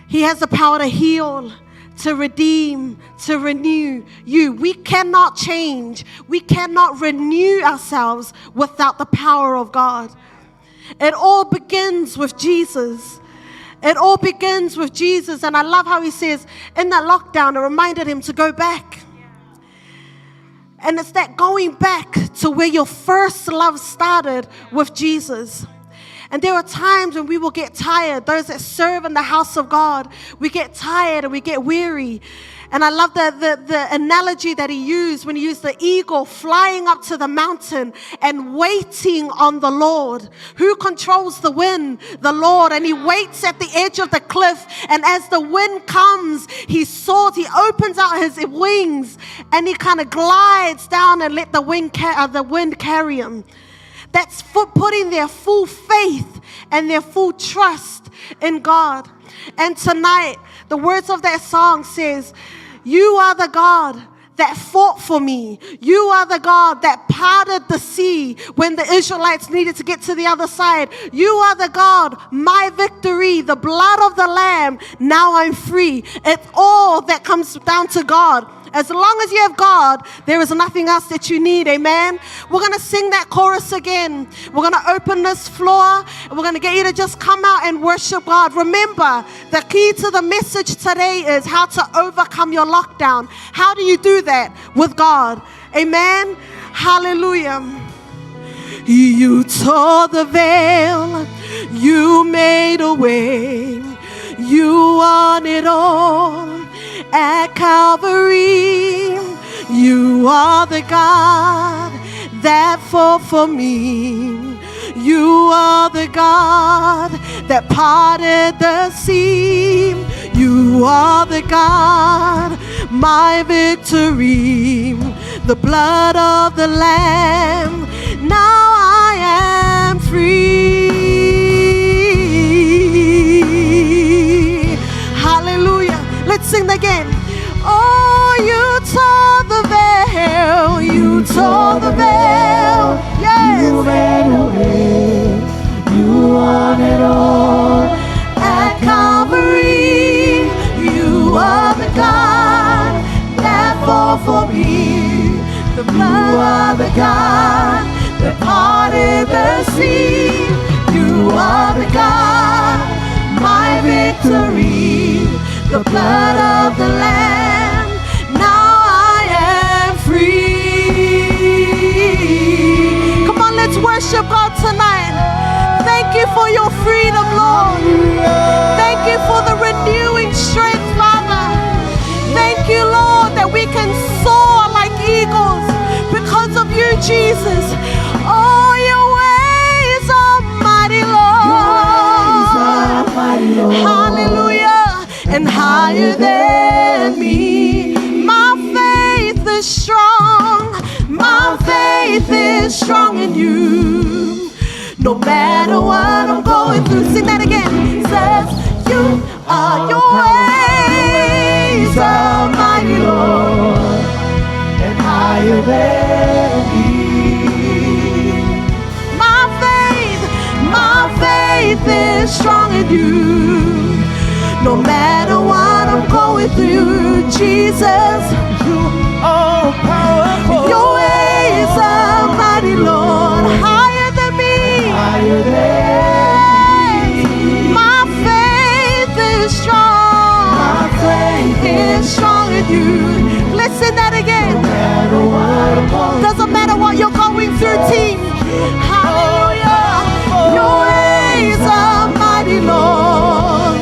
He has the power to heal, to redeem, to renew you. We cannot change. We cannot renew ourselves without the power of God. It all begins with Jesus. It all begins with Jesus. And I love how he says, in that lockdown, it reminded him to go back. And it's that going back to where your first love started with Jesus. And there are times when we will get tired. Those that serve in the house of God, we get tired and we get weary. And I love the analogy that he used when he used the eagle flying up to the mountain and waiting on the Lord. Who controls the wind? The Lord. And he waits at the edge of the cliff. And as the wind comes, he soars, he opens out his wings and he kind of glides down and let the wind carry him. That's for putting their full faith and their full trust in God. And tonight, the words of that song says, you are the God that fought for me. You are the God that parted the sea when the Israelites needed to get to the other side. You are the God, my victory, the blood of the Lamb. Now I'm free. It's all that comes down to God. As long as you have God, there is nothing else that you need. Amen. We're going to sing that chorus again. We're going to open this floor. And we're going to get you to just come out and worship God. Remember, the key to the message today is how to overcome your lockdown. How do you do that? With God. Amen. Hallelujah. You tore the veil. You made a way. You won it all. At Calvary, you are the God that fought for me. You are the God that parted the sea. You are the God, my victory, the blood of the Lamb. Now I am free. Hallelujah. Let's sing again. Oh, you tore the veil. You tore the veil. Yes. You made a way. You won it all. At Calvary, you are the God that fought for me. The blood. You are the God that parted the sea. You are the God, my victory, the blood of the Lamb. Now I am free. Come on, let's worship God tonight. Thank you for your freedom, Lord. Thank you for the renewing strength, Father. Thank you, Lord, that we can soar like eagles because of you, Jesus. Oh, your ways are mighty, Lord. Hallelujah. And higher than me. My faith is strong. My faith is strong in you. No matter what I'm going through. Sing that again. Says you are, your ways are mighty, Lord. and higher than me. My faith is strong in you. No matter what I'm going through, Jesus, You are powerful. your ways are mighty, Lord. Higher than me. Higher than me. My faith is strong. My faith is strong in you. Listen that again. No matter what I'm going Doesn't matter what you're going through, team. Hallelujah. Your ways are mighty, Lord,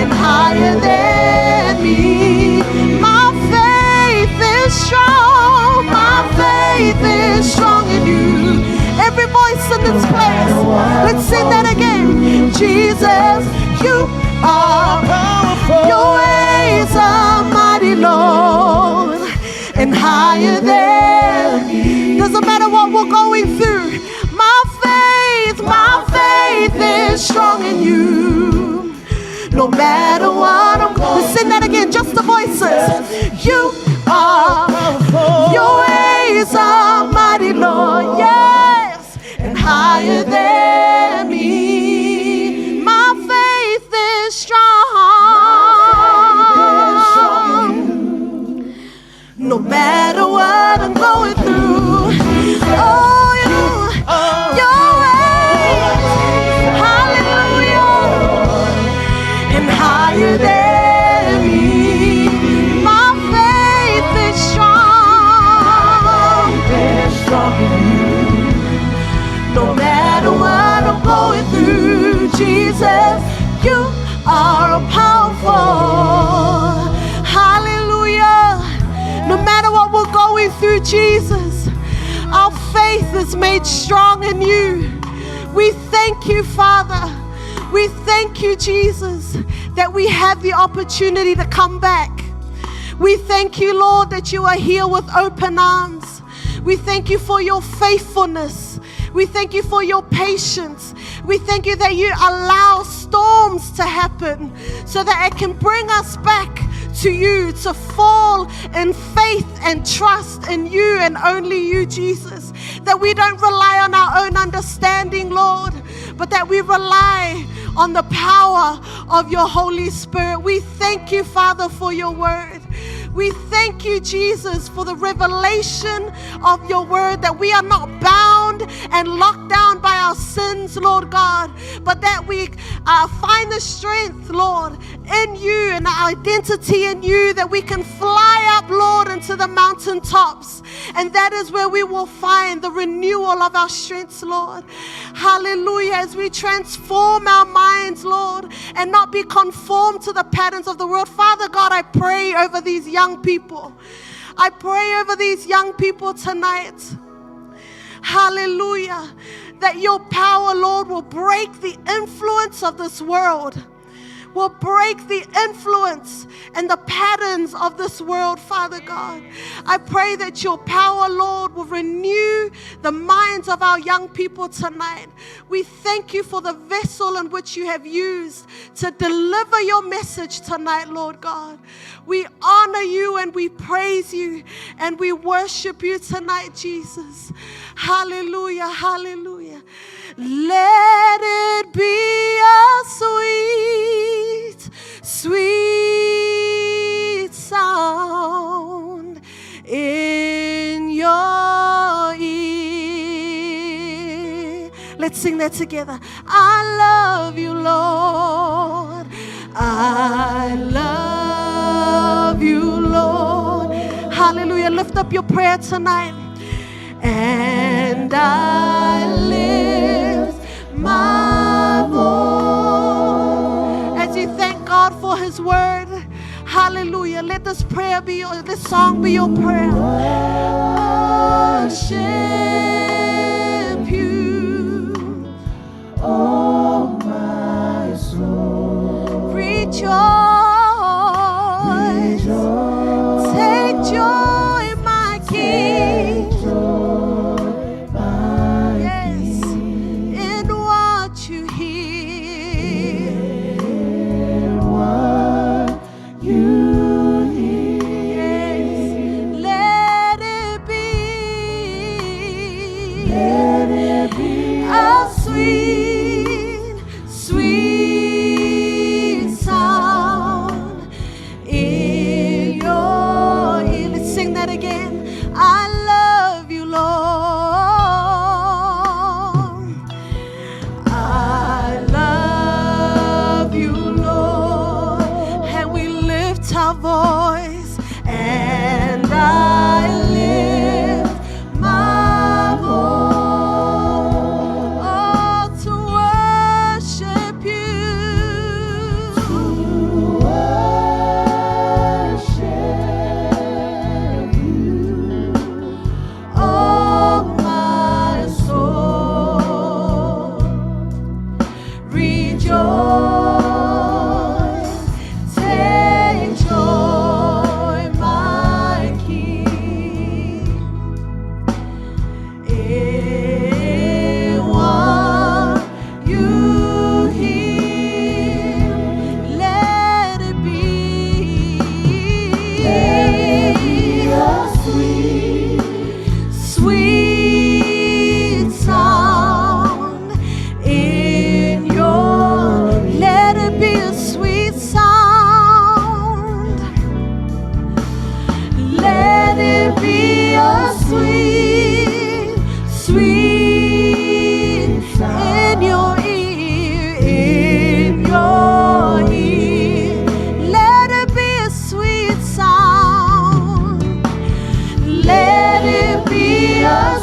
and higher than me. My faith is strong. My faith is strong in you. Every voice in this place. Let's sing that again. Jesus, you are powerful. your ways are mighty, Lord, and higher than me. Doesn't matter what we're going through. My faith is strong in you. No matter what I'm going through. Sing that again, just the voices. You are Powerful. your ways are mighty, Lord, yes, and higher than me. matter what I'm going through. Oh, your ways, hallelujah, and higher than me. My faith is strong. No matter what I'm going through, Jesus, you are powerful. Hallelujah. No matter what we're going through, Jesus, our faith is made strong in you. We thank you, Father. We thank you, Jesus, that we have the opportunity to come back. We thank you, Lord, that you are here with open arms. We thank you for your faithfulness. We thank you for your patience. We thank you that you allow storms to happen so that it can bring us back to you, to fall in faith and trust in you and only you, Jesus. That we don't rely on our own understanding, Lord, but that we rely on the power of your Holy Spirit. We thank you, Father, for your word. We thank you, Jesus, for the revelation of your word, that we are not bound and locked down by our sins, Lord God, but that we find the strength, Lord, in you and our identity in you, that we can fly up, Lord, into the mountaintops. And that is where we will find the renewal of our strengths, Lord. Hallelujah. As we transform our minds, Lord, and not be conformed to the patterns of the world. Father God, I pray over these young people. I pray over these young people tonight. Hallelujah. That your power, Lord, will break the influence of this world. Will break the influence and the patterns of this world, Father God. I pray that your power, Lord, will renew the minds of our young people tonight. We thank you for the vessel in which you have used to deliver your message tonight, Lord God. We honor you and we praise you and we worship you tonight, Jesus. Hallelujah, hallelujah. Let it be a sweet, sweet sound in your ear. Let's sing that together. I love you, Lord. I love you, Lord. Hallelujah. Lift up your prayer tonight. And I lift my voice. As you thank God for his word, hallelujah, let this prayer be your, this song be your prayer. Worship you, oh my soul. Rejoice. Take joy, my King.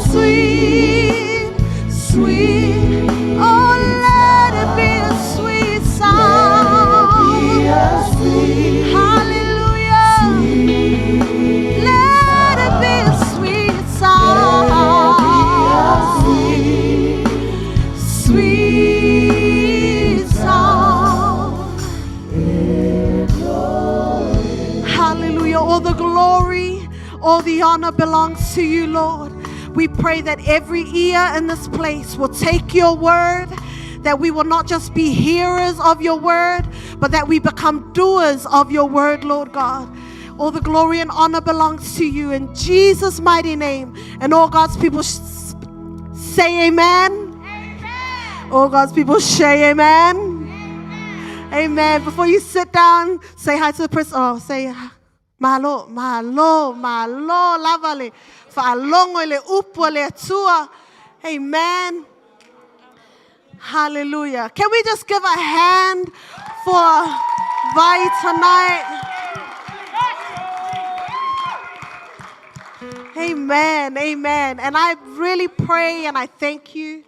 sweet, sweet. Oh, let it be a sweet sound. Hallelujah. Let it be a sweet sound. Sweet sound. Hallelujah. All the glory, all the honor belongs to you, Lord. We pray that every ear in this place will take your word, that we will not just be hearers of your word, but that we become doers of your word, Lord God. All the glory and honor belongs to you in Jesus' mighty name. And all God's people say amen. All God's people say amen. Amen. Before you sit down, say hi to the person. Oh, say malo, malo, malo, lavale. Fa'alongo le upo le atua. Amen. Hallelujah. Can we just give a hand for Vi tonight? Amen. Amen. And I really pray and I thank you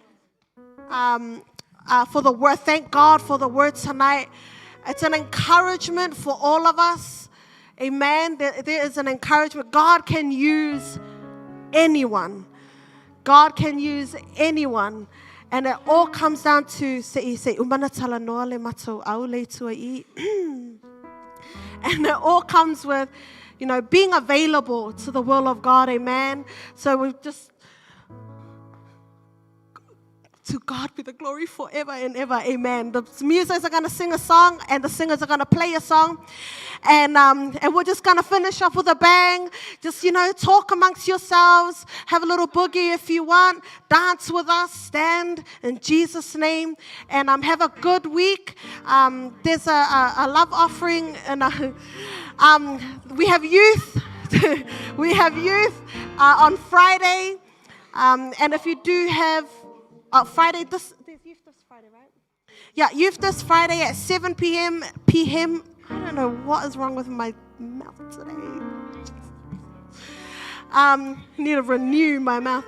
for the word. Thank God for the word tonight. It's an encouragement for all of us. Amen. There is an encouragement. God can use anyone. God can use anyone. And it all comes down to and it all comes with, being available to the will of God. Amen. So we just, to God be the glory forever and ever. Amen. The musicians are going to sing a song and the singers are going to play a song. And we're just going to finish off with a bang. Just, talk amongst yourselves. Have a little boogie if you want. Dance with us. Stand in Jesus' name. And have a good week. There's a love offering. And we have youth. We have youth on Friday. And if you do have Friday, there's youth this Friday, right? Yeah, youth this Friday at 7 p.m. I don't know what is wrong with my mouth today. Need to renew my mouth.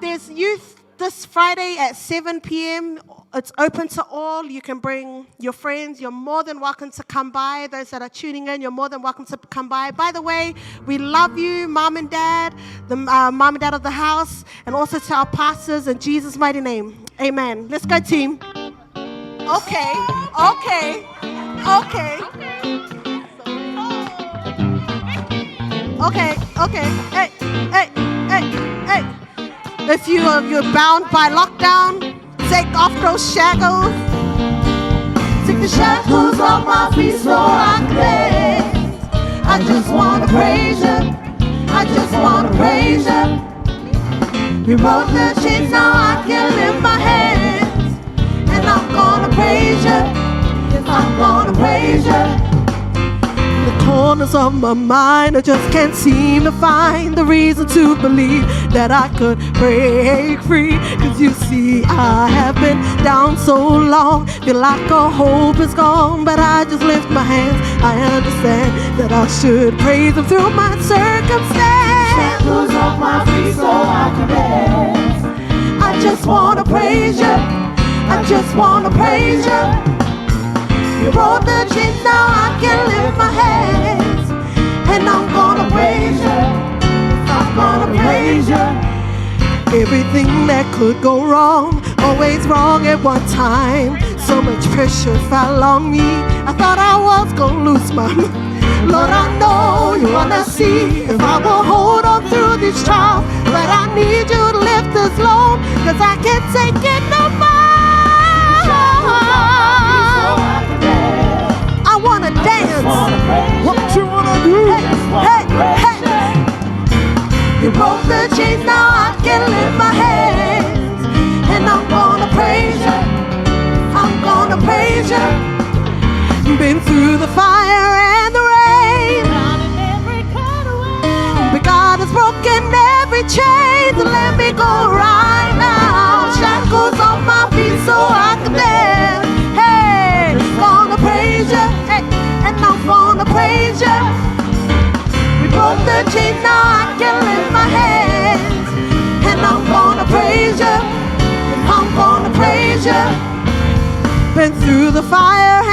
There's youth this Friday at 7 p.m. It's open to all. You can bring your friends. You're more than welcome to come by. Those that are tuning in, you're more than welcome to come by. By the way, we love you, Mom and Dad, the Mom and Dad of the house, and also to our pastors in Jesus' mighty name. Amen. Let's go, team. Okay. Hey. If you're bound by lockdown, take off those shackles. Take the shackles off my feet so I can dance. I just want to praise you. I just want to praise you. You broke the chains, now I can lift my hands. And I'm gonna praise you. I'm gonna praise you. The corners of my mind, I just can't seem to find the reason to believe that I could break free. Cause you see, I have been down so long, feel like all hope is gone, but I just lift my hands. I understand that I should praise Him through my circumstance. Shackles off my feet so I can dance. I just wanna praise you. I just wanna praise you. You broke the chains, now I can lift my hands. And I'm gonna praise you. I'm gonna praise you. Everything that could go wrong, always wrong at one time. So much pressure fell on me, I thought I was gonna lose my mind. Lord, I know you wanna see if I will hold on through these trials. But I need you to lift this load, cause I can't take it no more. I wanna dance. What you wanna do? Hey. You broke the chains, now I can lift my hands. And I'm gonna praise you. I'm gonna praise you. Been through the fire and the rain, but God has broken every chain to let me go right now. Shackles on my feet so I can dance. Hey, gonna praise you, hey, and I'm gonna praise you. We broke the chains, now I can lift my hands, and praise you. I'm gonna praise you. Been through the fire